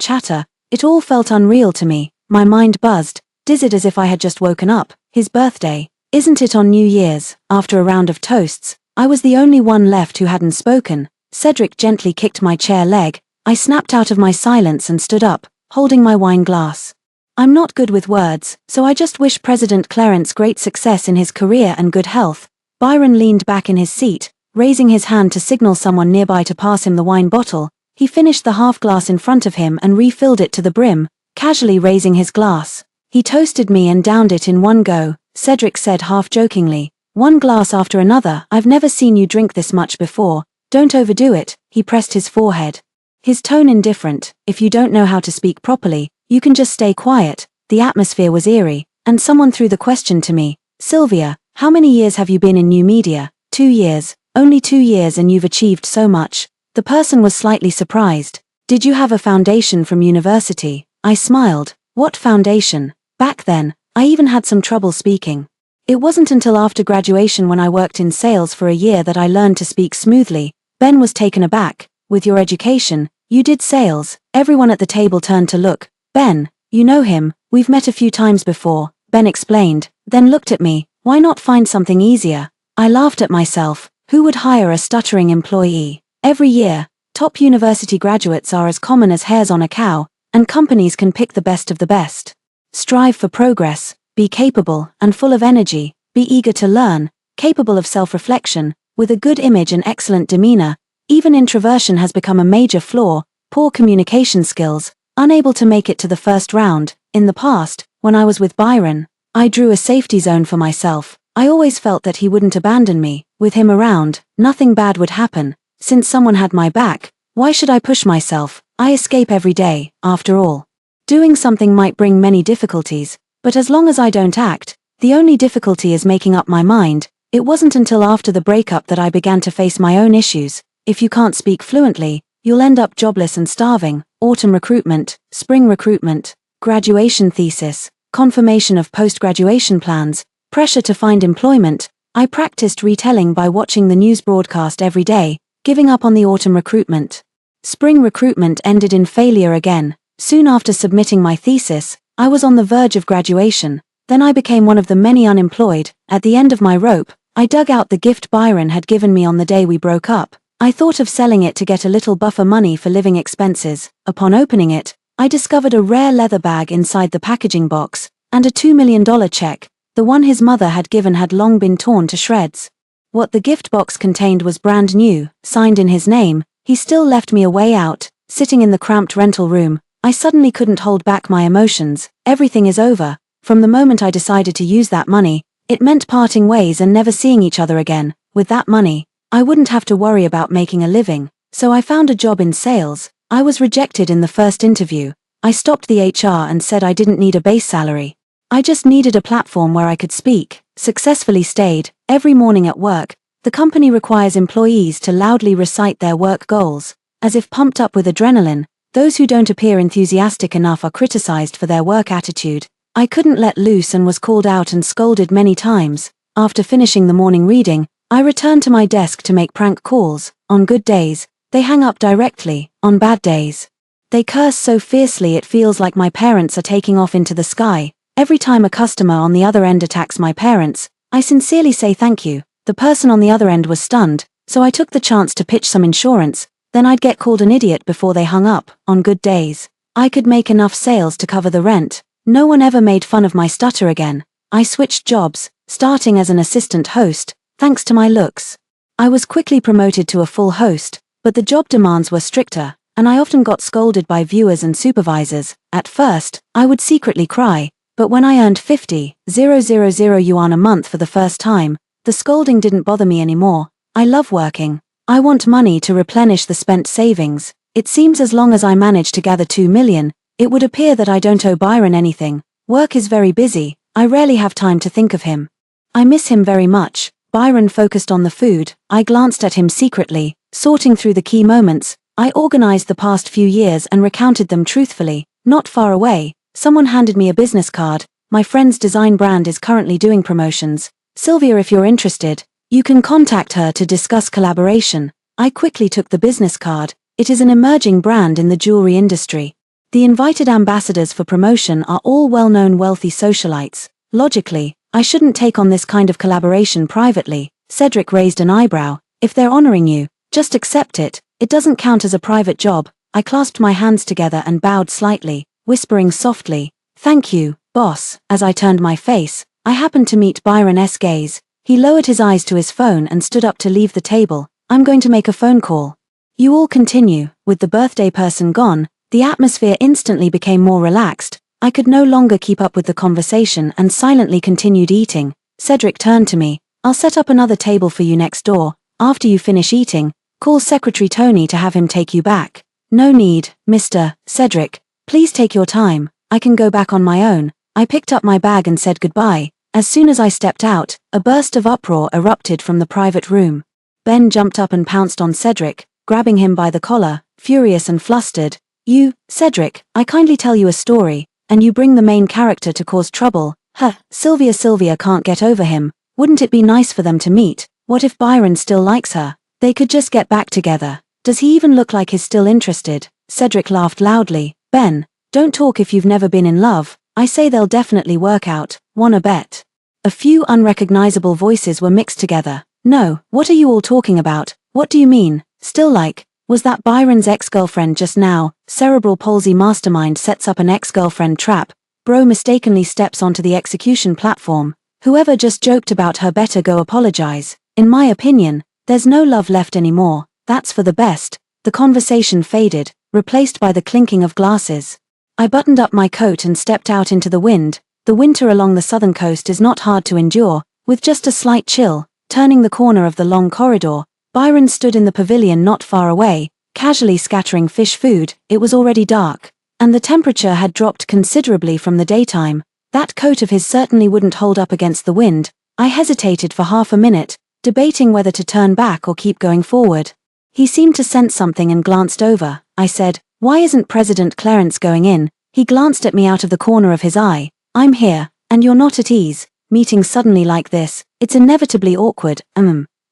Speaker 1: chatter, it all felt unreal to me. My mind buzzed, dizzied as if I had just woken up. His birthday. Isn't it on New Year's? After a round of toasts, I was the only one left who hadn't spoken. Cedric gently kicked my chair leg. I snapped out of my silence and stood up, holding my wine glass. I'm not good with words, so I just wish President Clarence great success in his career and good health. Byron leaned back in his seat, raising his hand to signal someone nearby to pass him the wine bottle. He finished the half glass in front of him and refilled it to the brim, casually raising his glass. He toasted me and downed it in one go. Cedric said half-jokingly, one glass after another. I've never seen you drink this much before. Don't overdo it. He pressed his forehead, his tone indifferent. If you don't know how to speak properly, you can just stay quiet. The atmosphere was eerie, and someone threw the question to me. Sylvia, how many years have you been in new media? 2 years. Only 2 years and you've achieved so much. The person was slightly surprised. Did you have a foundation from university? I smiled. What foundation? Back then, I even had some trouble speaking. It wasn't until after graduation when I worked in sales for a year that I learned to speak smoothly. Ben was taken aback. With your education, you did sales. Everyone at the table turned to look. Ben, you know him, we've met a few times before, Ben explained, then looked at me. Why not find something easier? I laughed at myself. Who would hire a stuttering employee? Every year, top university graduates are as common as hairs on a cow, and companies can pick the best of the best. Strive for progress, be capable and full of energy, be eager to learn, capable of self-reflection, with a good image and excellent demeanor. Even introversion has become a major flaw, poor communication skills, unable to make it to the first round. In the past, when I was with Byron, I drew a safety zone for myself. I always felt that he wouldn't abandon me. With him around, nothing bad would happen. Since someone had my back, why should I push myself? I escape every day, after all. Doing something might bring many difficulties, but as long as I don't act, the only difficulty is making up my mind. It wasn't until after the breakup that I began to face my own issues. If you can't speak fluently, you'll end up jobless and starving. Autumn recruitment, spring recruitment, graduation thesis, confirmation of post-graduation plans, pressure to find employment. I practiced retelling by watching the news broadcast every day, giving up on the autumn recruitment. Spring recruitment ended in failure again. Soon after submitting my thesis, I was on the verge of graduation. Then I became one of the many unemployed. At the end of my rope, I dug out the gift Byron had given me on the day we broke up. I thought of selling it to get a little buffer money for living expenses. Upon opening it, I discovered a rare leather bag inside the packaging box, and a $2 million check. The one his mother had given had long been torn to shreds. What the gift box contained was brand new, signed in his name. He still left me a way out. Sitting in the cramped rental room, I suddenly couldn't hold back my emotions. Everything is over. From the moment I decided to use that money, it meant parting ways and never seeing each other again. With that money, I wouldn't have to worry about making a living, so I found a job in sales. I was rejected in the first interview. I stopped the HR and said I didn't need a base salary. I just needed a platform where I could speak. Successfully stayed. Every morning at work, the company requires employees to loudly recite their work goals. As if pumped up with adrenaline, those who don't appear enthusiastic enough are criticized for their work attitude. I couldn't let loose and was called out and scolded many times. After finishing the morning reading, I returned to my desk to make prank calls. On good days, they hang up directly. On bad days, they curse so fiercely it feels like my parents are taking off into the sky. Every time a customer on the other end attacks my parents, I sincerely say thank you. The person on the other end was stunned, so I took the chance to pitch some insurance. Then I'd get called an idiot before they hung up. On good days, I could make enough sales to cover the rent. No one ever made fun of my stutter again. I switched jobs, starting as an assistant host, thanks to my looks. I was quickly promoted to a full host, but the job demands were stricter, and I often got scolded by viewers and supervisors. At first, I would secretly cry, but when I earned 50,000 yuan a month for the first time, the scolding didn't bother me anymore. I love working. I want money to replenish the spent savings. It seems as long as I manage to gather 2 million, it would appear that I don't owe Byron anything. Work is very busy. I rarely have time to think of him. I miss him very much. Byron focused on the food. I glanced at him secretly, sorting through the key moments. I organized the past few years and recounted them truthfully. Not far away, someone handed me a business card. My friend's design brand is currently doing promotions. Sylvia, if you're interested, you can contact her to discuss collaboration. I quickly took the business card. It is an emerging brand in the jewelry industry. The invited ambassadors for promotion are all well-known wealthy socialites. Logically, I shouldn't take on this kind of collaboration privately. Cedric raised an eyebrow. If they're honoring you, just accept it. It doesn't count as a private job. I clasped my hands together and bowed slightly, whispering softly, "Thank you, boss." As I turned my face, I happened to meet Byron's gaze. He lowered his eyes to his phone and stood up to leave the table. "I'm going to make a phone call." You all continue. With the birthday person gone, the atmosphere instantly became more relaxed. I could no longer keep up with the conversation and silently continued eating. Cedric turned to me. "I'll set up another table for you next door. After you finish eating, call Secretary Tony to have him take you back." "No need, Mr. Cedric. Please take your time. I can go back on my own." I picked up my bag and said goodbye. As soon as I stepped out, a burst of uproar erupted from the private room. Ben jumped up and pounced on Cedric, grabbing him by the collar, furious and flustered. "You, Cedric, I kindly tell you a story, and you bring the main character to cause trouble. Huh, Sylvia can't get over him. Wouldn't it be nice for them to meet? What if Byron still likes her? They could just get back together. Does he even look like he's still interested?" Cedric laughed loudly. "Ben, don't talk if you've never been in love. I say they'll definitely work out. Wanna bet?" A few unrecognizable voices were mixed together. "No, what are you all talking about? What do you mean? Still like? Was that Byron's ex-girlfriend just now? Cerebral palsy mastermind sets up an ex-girlfriend trap. Bro mistakenly steps onto the execution platform. Whoever just joked about her better go apologize. In my opinion, There's no love left anymore, that's for the best. The conversation faded, replaced by the clinking of glasses. I buttoned up my coat and stepped out into the wind. The winter along the southern coast is not hard to endure, with just a slight chill. Turning the corner of the long corridor, Byron stood in the pavilion not far away, casually scattering fish food. It was already dark, and the temperature had dropped considerably from the daytime. That coat of his certainly wouldn't hold up against the wind. I hesitated for half a minute, debating whether to turn back or keep going forward. He seemed to sense something and glanced over. I said, "Why isn't President Clarence going in?" He glanced at me out of the corner of his eye. "I'm here, and you're not at ease. Meeting suddenly like this, it's inevitably awkward,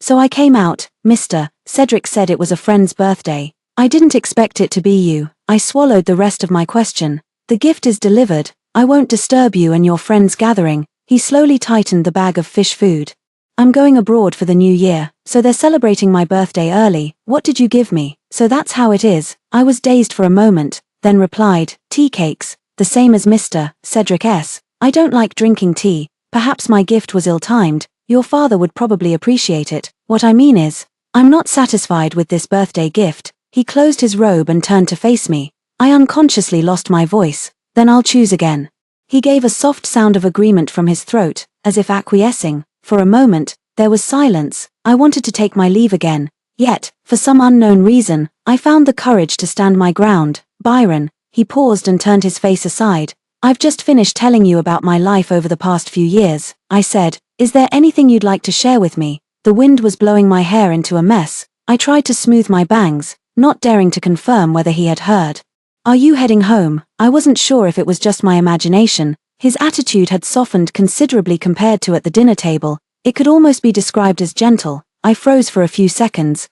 Speaker 1: So I came out, Mr. Cedric said it was a friend's birthday. I didn't expect it to be you." I swallowed the rest of my question. "The gift is delivered. I won't disturb you and your friend's gathering." He slowly tightened the bag of fish food. "I'm going abroad for the new year, so they're celebrating my birthday early. What did you give me?" "So that's how it is." I was dazed for a moment, then replied, "Tea cakes, the same as Mr. Cedric S. I don't like drinking tea. Perhaps my gift was ill-timed. Your father would probably appreciate it. What I mean is, I'm not satisfied with this birthday gift." He closed his robe and turned to face me. I unconsciously lost my voice. "Then I'll choose again." He gave a soft sound of agreement from his throat, as if acquiescing. For a moment, there was silence. I wanted to take my leave again. Yet, for some unknown reason, I found the courage to stand my ground. "Byron," he paused and turned his face aside. "I've just finished telling you about my life over the past few years," I said. "Is there anything you'd like to share with me?" The wind was blowing my hair into a mess. I tried to smooth my bangs, not daring to confirm whether he had heard. "Are you heading home?" I wasn't sure if it was just my imagination. His attitude had softened considerably compared to at the dinner table. It could almost be described as gentle. I froze for a few seconds.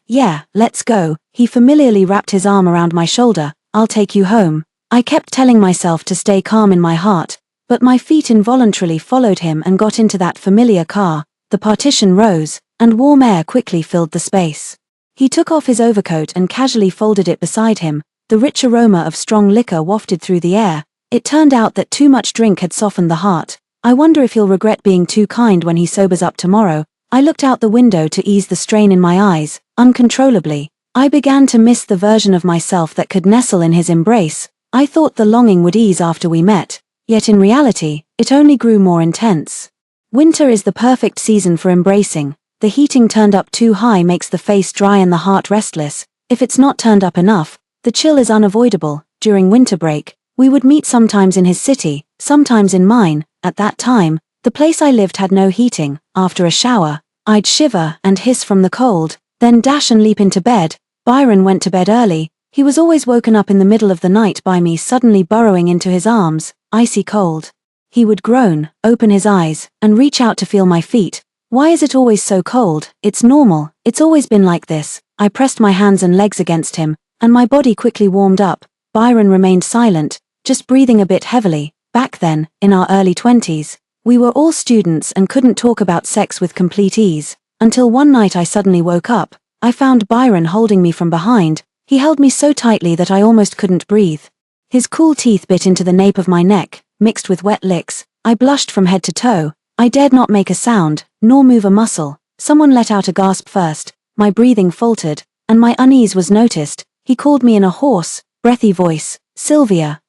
Speaker 1: Yeah, let's go." He familiarly wrapped his arm around my shoulder. "I'll take you home." I kept telling myself to stay calm in my heart, but my feet involuntarily followed him and got into that familiar car. The partition rose, and warm air quickly filled the space. He took off his overcoat and casually folded it beside him. The rich aroma of strong liquor wafted through the air. It turned out that too much drink had softened the heart. I wonder if he'll regret being too kind when he sobers up tomorrow. I looked out the window to ease the strain in my eyes. Uncontrollably, I began to miss the version of myself that could nestle in his embrace. I thought the longing would ease after we met, yet in reality, it only grew more intense. Winter is the perfect season for embracing. The heating turned up too high makes the face dry and the heart restless. If it's not turned up enough, the chill is unavoidable. During winter break, we would meet sometimes in his city, sometimes in mine. At that time, the place I lived had no heating. After a shower, I'd shiver and hiss from the cold, then dash and leap into bed. Byron went to bed early. He was always woken up in the middle of the night by me suddenly burrowing into his arms, icy cold. He would groan, open his eyes, and reach out to feel my feet. "Why is it always so cold?" "It's normal. It's always been like this." I pressed my hands and legs against him, and my body quickly warmed up. Byron remained silent, just breathing a bit heavily. Back then, in our early 20s, we were all students and couldn't talk about sex with complete ease. Until one night I suddenly woke up. I found Byron holding me from behind. He held me so tightly that I almost couldn't breathe. His cool teeth bit into the nape of my neck, mixed with wet licks. I blushed from head to toe. I dared not make a sound, nor move a muscle. Someone let out a gasp first. My breathing faltered, and my unease was noticed. He called me in a hoarse, breathy voice. "Sylvia."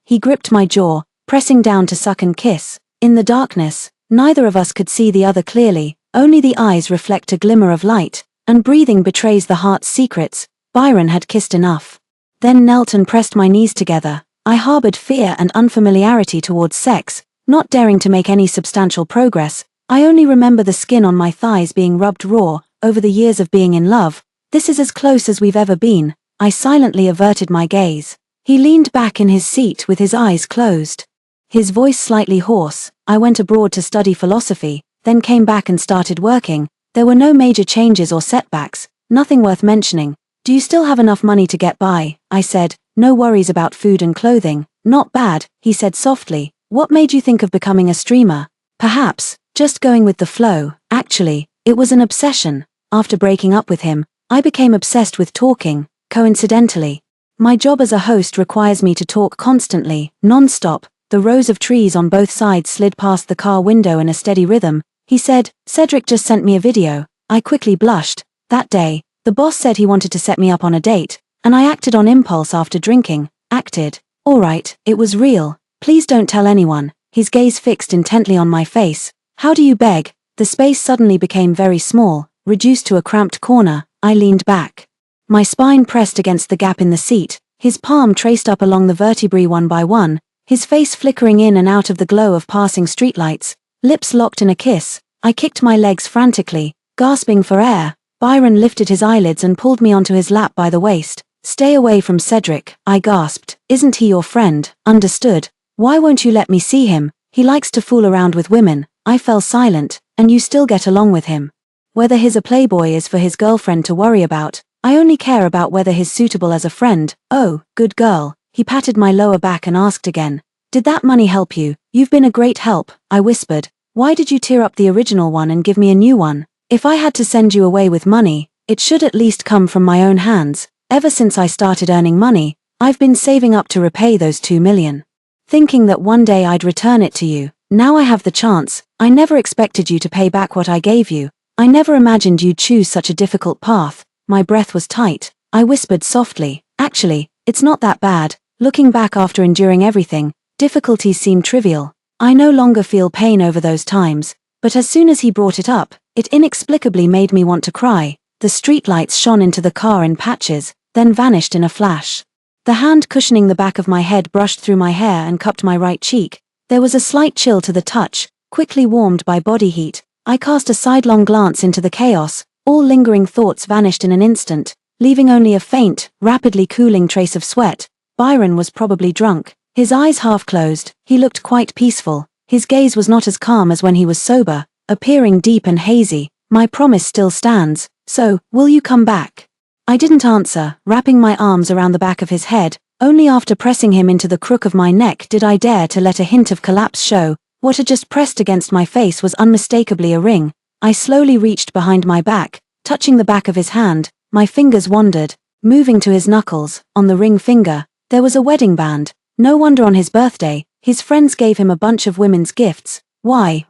Speaker 1: He gripped my jaw, pressing down to suck and kiss. In the darkness, neither of us could see the other clearly. Only the eyes reflect a glimmer of light, and breathing betrays the heart's secrets. Byron had kissed enough. Then knelt and pressed my knees together. I harbored fear and unfamiliarity towards sex, not daring to make any substantial progress. I only remember the skin on my thighs being rubbed raw. Over the years of being in love, this is as close as we've ever been. I silently averted my gaze. He leaned back in his seat with his eyes closed. His voice slightly hoarse. "I went abroad to study philosophy, then came back and started working. There were no major changes or setbacks, nothing worth mentioning. Do you still have enough money to get by?" I said. "No worries about food and clothing." "Not bad," he said softly. "What made you think of becoming a streamer?" "Perhaps, just going with the flow." Actually, it was an obsession. After breaking up with him, I became obsessed with talking. Coincidentally, my job as a host requires me to talk constantly, non-stop. The rows of trees on both sides slid past the car window in a steady rhythm. He said, "Cedric just sent me a video." I quickly blushed. That day, the boss said he wanted to set me up on a date, and I acted on impulse after drinking. Acted. Alright, it was real. Please don't tell anyone. His gaze fixed intently on my face. How do you beg? The space suddenly became very small, reduced to a cramped corner. I leaned back. My spine pressed against the gap in the seat, his palm traced up along the vertebrae one by one, his face flickering in and out of the glow of passing streetlights, lips locked in a kiss. I kicked my legs frantically, gasping for air. Byron lifted his eyelids and pulled me onto his lap by the waist. Stay away from Cedric, I gasped. Isn't he your friend? Understood. Why won't you let me see him? He likes to fool around with women. I fell silent. And you still get along with him. Whether he's a playboy is for his girlfriend to worry about. I only care about whether he's suitable as a friend. Oh, good girl. He patted my lower back and asked again. Did that money help you? You've been a great help, I whispered. Why did you tear up the original one and give me a new one? If I had to send you away with money, it should at least come from my own hands. Ever since I started earning money, I've been saving up to repay those 2 million. Thinking that one day I'd return it to you. Now I have the chance. I never expected you to pay back what I gave you. I never imagined you'd choose such a difficult path. My breath was tight. I whispered softly. Actually, it's not that bad. Looking back after enduring everything, difficulties seem trivial. I no longer feel pain over those times, but as soon as he brought it up, it inexplicably made me want to cry. The streetlights shone into the car in patches, then vanished in a flash. The hand cushioning the back of my head brushed through my hair and cupped my right cheek. There was a slight chill to the touch, quickly warmed by body heat. I cast a sidelong glance into the chaos. All lingering thoughts vanished in an instant, leaving only a faint, rapidly cooling trace of sweat. Byron was probably drunk. His eyes half closed, he looked quite peaceful. His gaze was not as calm as when he was sober, appearing deep and hazy. My promise still stands. So, will you come back? I didn't answer, wrapping my arms around the back of his head. Only after pressing him into the crook of my neck did I dare to let a hint of collapse show. What had just pressed against my face was unmistakably a ring. I slowly reached behind my back, touching the back of his hand. My fingers wandered, moving to his knuckles. On the ring finger, there was a wedding band. No wonder on his birthday, his friends gave him a bunch of women's gifts. Why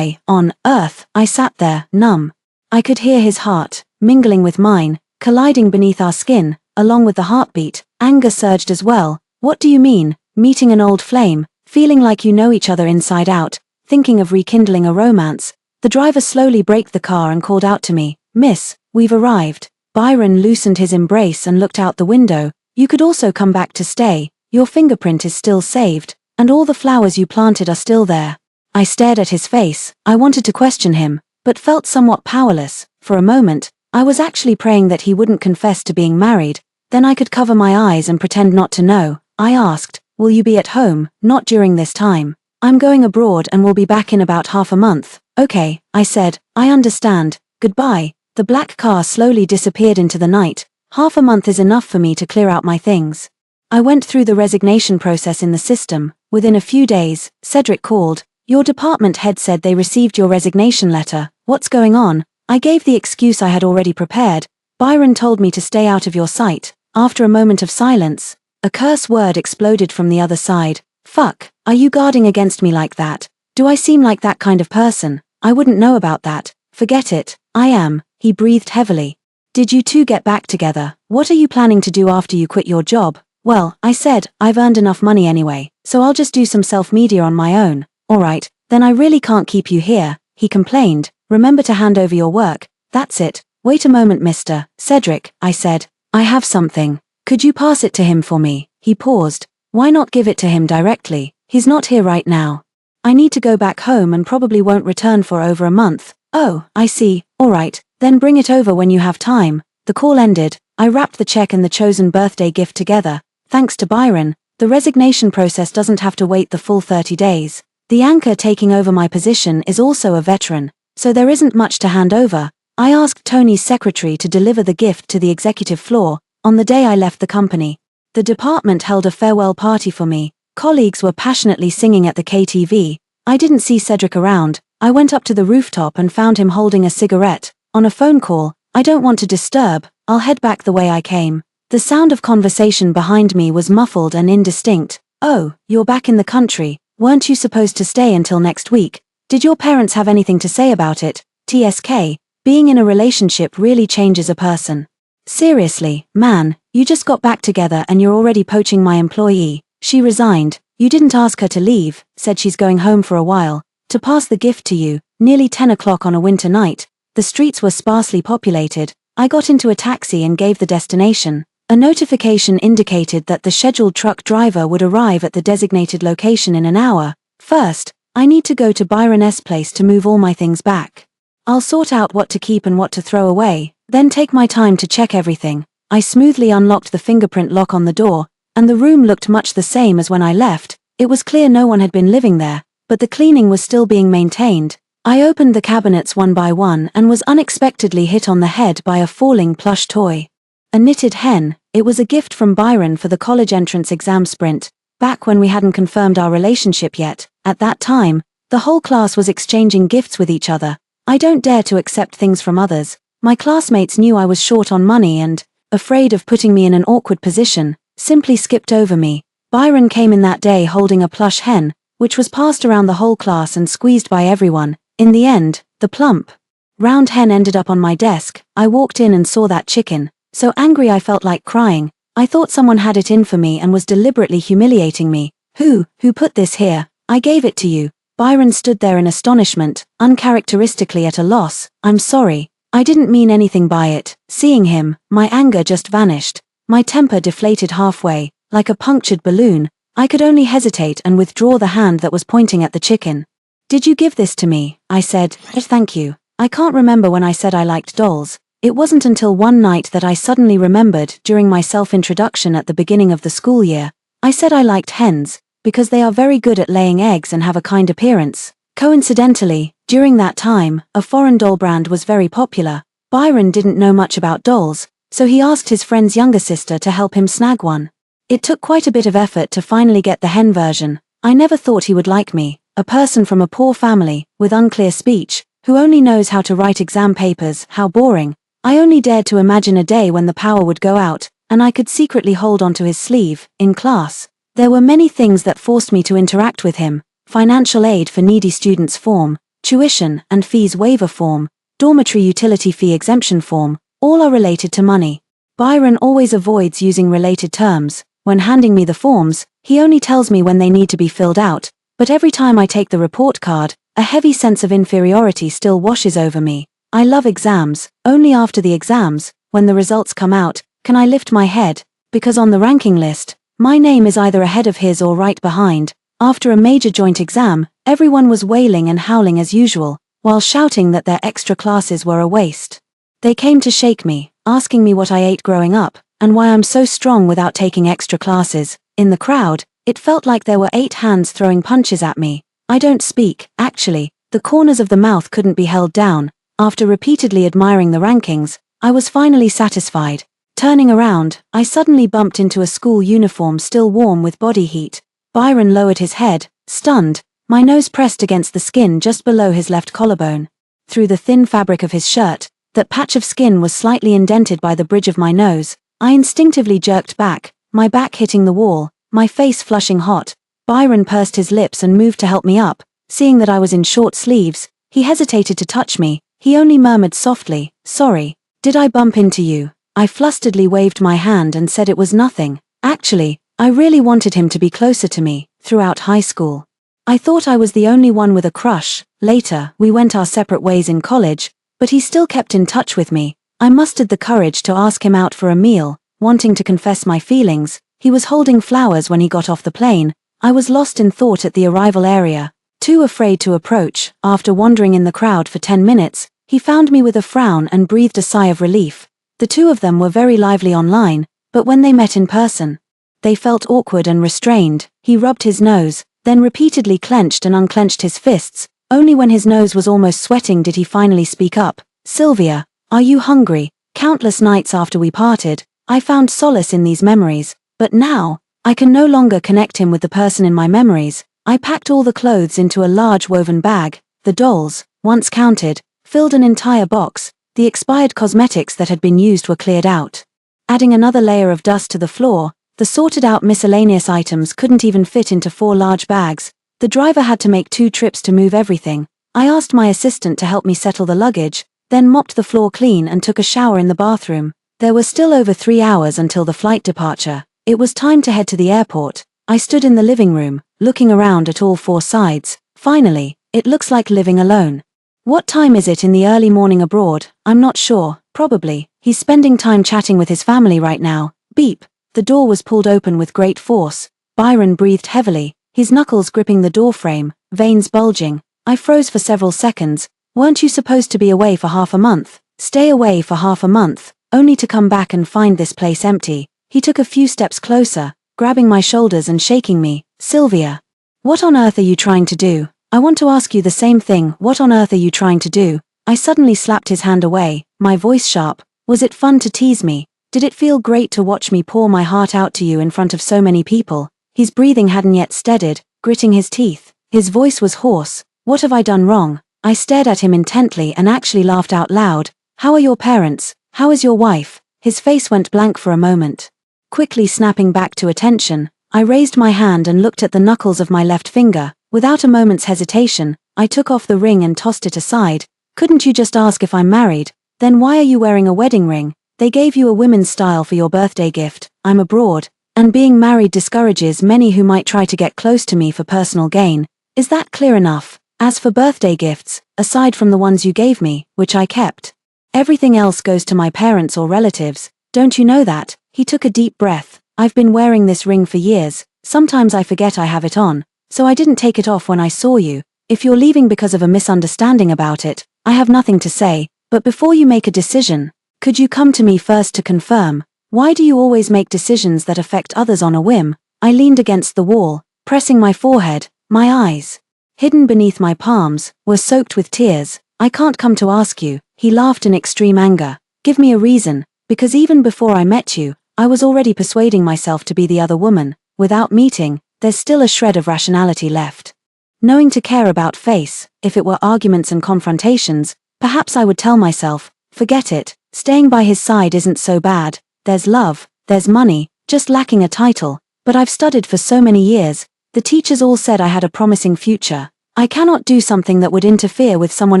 Speaker 1: on earth? I sat there, numb. I could hear his heart, mingling with mine, colliding beneath our skin, along with the heartbeat. Anger surged as well. What do you mean, meeting an old flame, feeling like you know each other inside out, thinking of rekindling a romance? The driver slowly braked the car and called out to me, Miss, we've arrived. Byron loosened his embrace and looked out the window. You could also come back to stay. Your fingerprint is still saved, and all the flowers you planted are still there. I stared at his face. I wanted to question him, but felt somewhat powerless. For a moment, I was actually praying that he wouldn't confess to being married. Then I could cover my eyes and pretend not to know. I asked, will you be at home? Not during this time. I'm going abroad and will be back in about half a month. Okay, I said, I understand. Goodbye. The black car slowly disappeared into the night. Half a month is enough for me to clear out my things. I went through the resignation process in the system. Within a few days, Cedric called. Your department head said they received your resignation letter. What's going on? I gave the excuse I had already prepared. Byron told me to stay out of your sight. After a moment of silence, a curse word exploded from the other side. Fuck, are you guarding against me like that? Do I seem like that kind of person? I wouldn't know about that. Forget it. I am. He breathed heavily. Did you two get back together? What are you planning to do after you quit your job? Well, I said, I've earned enough money anyway, so I'll just do some self-media on my own. Alright, then I really can't keep you here, he complained. Remember to hand over your work. That's it. Wait a moment, Mr. Cedric, I said. I have something. Could you pass it to him for me? He paused. Why not give it to him directly? He's not here right now. I need to go back home and probably won't return for over a month. Oh, I see. Alright, then bring it over when you have time. The call ended. I wrapped the check and the chosen birthday gift together. Thanks to Byron, the resignation process doesn't have to wait the full 30 days. The anchor taking over my position is also a veteran, so there isn't much to hand over. I asked Tony's secretary to deliver the gift to the executive floor. On the day I left the company, the department held a farewell party for me. Colleagues were passionately singing at the KTV. I didn't see Cedric around. I went up to the rooftop and found him holding a cigarette. On a phone call, I don't want to disturb. I'll head back the way I came. The sound of conversation behind me was muffled and indistinct. Oh, you're back in the country. Weren't you supposed to stay until next week? Did your parents have anything to say about it? TSK. Being in a relationship really changes a person. Seriously, man, you just got back together and you're already poaching my employee. She resigned. You didn't ask her to leave, said she's going home for a while, to pass the gift to you. Nearly 10 o'clock on a winter night. The streets were sparsely populated. I got into a taxi and gave the destination. A notification indicated that the scheduled truck driver would arrive at the designated location in an hour. First, I need to go to Byron's place to move all my things back. I'll sort out what to keep and what to throw away, then take my time to check everything. I smoothly unlocked the fingerprint lock on the door, and the room looked much the same as when I left. It was clear no one had been living there, but the cleaning was still being maintained. I opened the cabinets one by one and was unexpectedly hit on the head by a falling plush toy. A knitted hen. It was a gift from Byron for the college entrance exam sprint, back when we hadn't confirmed our relationship yet. At that time, the whole class was exchanging gifts with each other. I don't dare to accept things from others. My classmates knew I was short on money and, afraid of putting me in an awkward position, simply skipped over me. Byron came in that day holding a plush hen, which was passed around the whole class and squeezed by everyone. In the end, the plump, round hen ended up on my desk. I walked in and saw that chicken. So angry I felt like crying. I thought someone had it in for me and was deliberately humiliating me. Who put this here? I gave it to you. Byron stood there in astonishment, uncharacteristically at a loss. I'm sorry. I didn't mean anything by it. Seeing him, my anger just vanished. My temper deflated halfway, like a punctured balloon. I could only hesitate and withdraw the hand that was pointing at the chicken. Did you give this to me? I said. Thank you. I can't remember when I said I liked dolls. It wasn't until one night that I suddenly remembered during my self-introduction at the beginning of the school year. I said I liked hens, because they are very good at laying eggs and have a kind appearance. Coincidentally, during that time, a foreign doll brand was very popular. Byron didn't know much about dolls, so he asked his friend's younger sister to help him snag one. It took quite a bit of effort to finally get the hen version. I never thought he would like me. A person from a poor family, with unclear speech, who only knows how to write exam papers. How boring. I only dared to imagine a day when the power would go out, and I could secretly hold onto his sleeve. In class, there were many things that forced me to interact with him. Financial aid for needy students form, tuition and fees waiver form, dormitory utility fee exemption form, all are related to money. Byron always avoids using related terms. When handing me the forms, he only tells me when they need to be filled out. But every time I take the report card, a heavy sense of inferiority still washes over me. I love exams. Only after the exams, when the results come out, can I lift my head, because on the ranking list, my name is either ahead of his or right behind. After a major joint exam, everyone was wailing and howling as usual, while shouting that their extra classes were a waste. They came to shake me, asking me what I ate growing up, and why I'm so strong without taking extra classes. In the crowd, it felt like there were 8 hands throwing punches at me. I don't speak, actually. The corners of the mouth couldn't be held down. After repeatedly admiring the rankings, I was finally satisfied. Turning around, I suddenly bumped into a school uniform still warm with body heat. Byron lowered his head, stunned, my nose pressed against the skin just below his left collarbone. Through the thin fabric of his shirt, that patch of skin was slightly indented by the bridge of my nose. I instinctively jerked back, my back hitting the wall, my face flushing hot. Byron pursed his lips and moved to help me up. Seeing that I was in short sleeves, he hesitated to touch me. He only murmured softly, "Sorry, did I bump into you?" I flusteredly waved my hand and said it was nothing. Actually, I really wanted him to be closer to me. Throughout high school, I thought I was the only one with a crush. Later, we went our separate ways in college, but he still kept in touch with me. I mustered the courage to ask him out for a meal, wanting to confess my feelings. He was holding flowers when he got off the plane. I was lost in thought at the arrival area, too afraid to approach. After wandering in the crowd for 10 minutes, he found me with a frown and breathed a sigh of relief. The two of them were very lively online, but when they met in person, they felt awkward and restrained. He rubbed his nose, then repeatedly clenched and unclenched his fists. Only when his nose was almost sweating did he finally speak up. "Sylvia, are you hungry?" Countless nights after we parted, I found solace in these memories, but now, I can no longer connect him with the person in my memories. I packed all the clothes into a large woven bag. The dolls, once counted, filled an entire box. The expired cosmetics that had been used were cleared out, adding another layer of dust to the floor. The sorted-out miscellaneous items couldn't even fit into 4 large bags. The driver had to make 2 trips to move everything. I asked my assistant to help me settle the luggage, then mopped the floor clean and took a shower in the bathroom. There were still over 3 hours until the flight departure. It was time to head to the airport. I stood in the living room, looking around at all 4 sides. Finally, it looks like living alone. What time is it in the early morning abroad? I'm not sure, probably. He's spending time chatting with his family right now. Beep. The door was pulled open with great force. Byron breathed heavily, his knuckles gripping the doorframe, veins bulging. I froze for several seconds. Weren't you supposed to be away for half a month? Stay away for half a month, only to come back and find this place empty. He took a few steps closer, grabbing my shoulders and shaking me. Sylvia. What on earth are you trying to do? I want to ask you the same thing. What on earth are you trying to do? I suddenly slapped his hand away, my voice sharp. Was it fun to tease me? Did it feel great to watch me pour my heart out to you in front of so many people? His breathing hadn't yet steadied, gritting his teeth. His voice was hoarse. What have I done wrong? I stared at him intently and actually laughed out loud. How are your parents? How is your wife? His face went blank for a moment. Quickly snapping back to attention, I raised my hand and looked at the knuckles of my left finger. Without a moment's hesitation, I took off the ring and tossed it aside. Couldn't you just ask if I'm married? Then why are you wearing a wedding ring? They gave you a women's style for your birthday gift. I'm abroad, and being married discourages many who might try to get close to me for personal gain. Is that clear enough? As for birthday gifts, aside from the ones you gave me, which I kept, everything else goes to my parents or relatives. Don't you know that? He took a deep breath. I've been wearing this ring for years. Sometimes I forget I have it on. So I didn't take it off when I saw you. If you're leaving because of a misunderstanding about it, I have nothing to say, but before you make a decision, could you come to me first to confirm? Why do you always make decisions that affect others on a whim? I leaned against the wall, pressing my forehead. My eyes, hidden beneath my palms, were soaked with tears. I can't come to ask you. He laughed in extreme anger. Give me a reason, because even before I met you, I was already persuading myself to be the other woman. Without meeting, there's still a shred of rationality left. Knowing to care about face, if it were arguments and confrontations, perhaps I would tell myself, forget it, staying by his side isn't so bad, there's love, there's money, just lacking a title, but I've studied for so many years, the teachers all said I had a promising future. I cannot do something that would interfere with someone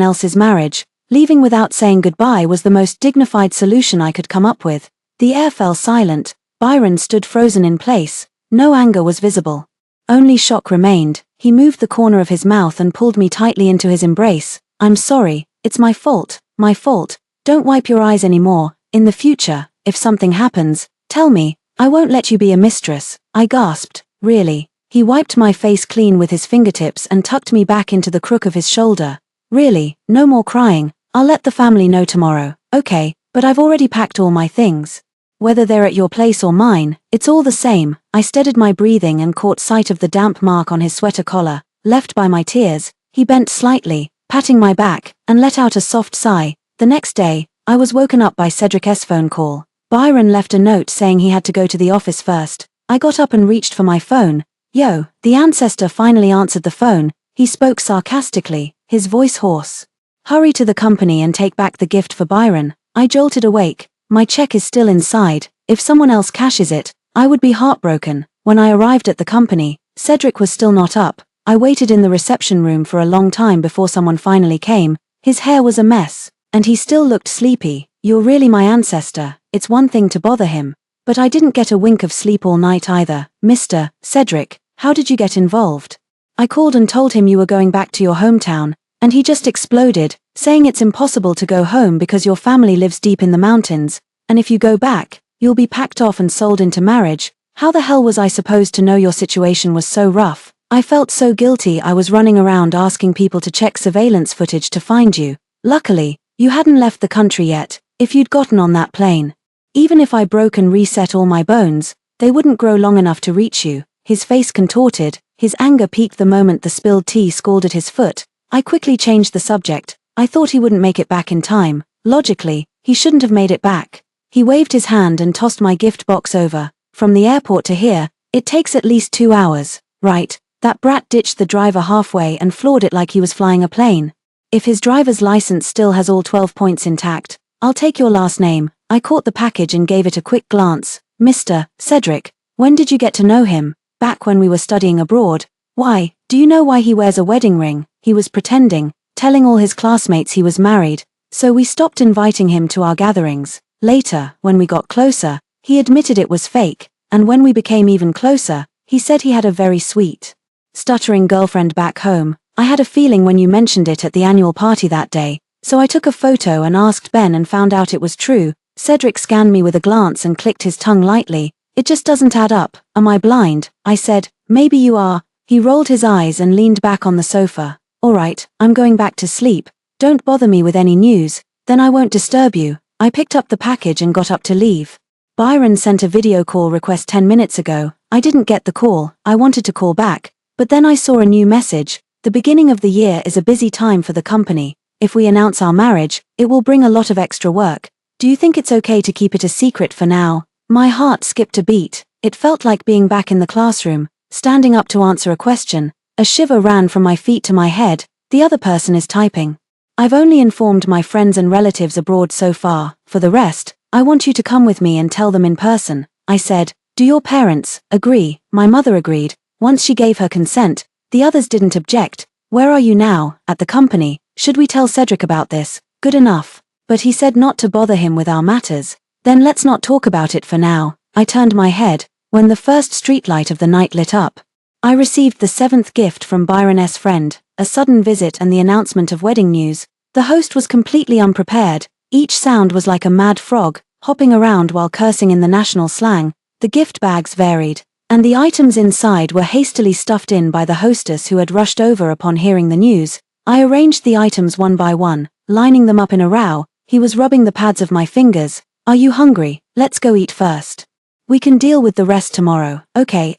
Speaker 1: else's marriage. Leaving without saying goodbye was the most dignified solution I could come up with. The air fell silent. Byron stood frozen in place. No anger was visible. Only shock remained. He moved the corner of his mouth and pulled me tightly into his embrace. I'm sorry, it's my fault, my fault. Don't wipe your eyes anymore. In the future, if something happens, tell me. I won't let you be a mistress. I gasped. Really? He wiped my face clean with his fingertips and tucked me back into the crook of his shoulder. Really, no more crying. I'll let the family know tomorrow. Okay, but I've already packed all my things. Whether they're at your place or mine, it's all the same. I steadied my breathing and caught sight of the damp mark on his sweater collar, left by my tears. He bent slightly, patting my back, and let out a soft sigh. The next day, I was woken up by Cedric's phone call. Byron left a note saying he had to go to the office first. I got up and reached for my phone. Yo, the ancestor finally answered the phone. He spoke sarcastically, his voice hoarse. Hurry to the company and take back the gift for Byron. I jolted awake. My check is still inside. If someone else cashes it, I would be heartbroken. When I arrived at the company, Cedric was still not up. I waited in the reception room for a long time before someone finally came. His hair was a mess, and he still looked sleepy. You're really my ancestor. It's one thing to bother him, but I didn't get a wink of sleep all night either. Mr. Cedric, how did you get involved? I called and told him you were going back to your hometown, and he just exploded, saying it's impossible to go home because your family lives deep in the mountains, and if you go back, you'll be packed off and sold into marriage. How the hell was I supposed to know your situation was so rough? I felt so guilty I was running around asking people to check surveillance footage to find you. Luckily, you hadn't left the country yet. If you'd gotten on that plane, even if I broke and reset all my bones, they wouldn't grow long enough to reach you. His face contorted, his anger peaked the moment the spilled tea scalded his foot. I quickly changed the subject. I thought he wouldn't make it back in time. Logically, he shouldn't have made it back. He waved his hand and tossed my gift box over. From the airport to here, it takes at least 2 hours. Right, that brat ditched the driver halfway and floored it like he was flying a plane. If his driver's license still has all 12 points intact, I'll take your last name. I caught the package and gave it a quick glance. Mr. Cedric, when did you get to know him? Back when we were studying abroad. Why, do you know why he wears a wedding ring? He was pretending, telling all his classmates he was married. so we stopped inviting him to our gatherings. Later, when we got closer, he admitted it was fake, and when we became even closer, he said he had a very sweet, stuttering girlfriend back home. I had a feeling when you mentioned it at the annual party that day, so I took a photo and asked Ben and found out it was true. Cedric scanned me with a glance and clicked his tongue lightly. It just doesn't add up. Am I blind? I said. Maybe you are. He rolled his eyes and leaned back on the sofa. Alright, I'm going back to sleep. Don't bother me with any news, then I won't disturb you. I picked up the package and got up to leave. Byron sent a video call request 10 minutes ago. I didn't get the call. I wanted to call back, but then I saw a new message. The beginning of the year is a busy time for the company. If we announce our marriage, it will bring a lot of extra work. Do you think it's okay to keep it a secret for now? My heart skipped a beat. It felt like being back in the classroom, standing up to answer a question. A shiver ran from my feet to my head. The other person is typing. I've only informed my friends and relatives abroad so far. For the rest, I want you to come with me and tell them in person. I said, do your parents agree? My mother agreed. Once she gave her consent, the others didn't object. Where are you now? At the company. Should we tell Cedric about this? Good enough. But he said not to bother him with our matters. Then let's not talk about it for now. I turned my head, when the first streetlight of the night lit up. I received the 7th gift from Byron's friend, a sudden visit and the announcement of wedding news. The host was completely unprepared. Each sound was like a mad frog, hopping around while cursing in the national slang. The gift bags varied, and the items inside were hastily stuffed in by the hostess who had rushed over upon hearing the news. I arranged the items one by one, lining them up in a row. He was rubbing the pads of my fingers. Are you hungry? Let's go eat first. We can deal with the rest tomorrow. Okay,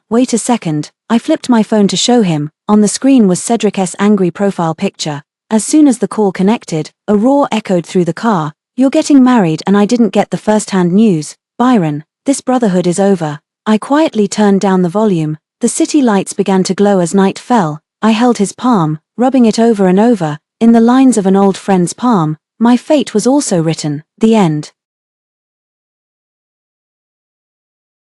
Speaker 1: wait a second. I flipped my phone to show him. On the screen was Cedric's angry profile picture. As soon as the call connected, a roar echoed through the car. You're getting married and I didn't get the first-hand news. Byron, this brotherhood is over. I quietly turned down the volume. The city lights began to glow as night fell. I held his palm, rubbing it over and over. In the lines of an old friend's palm, my fate was also written. The end.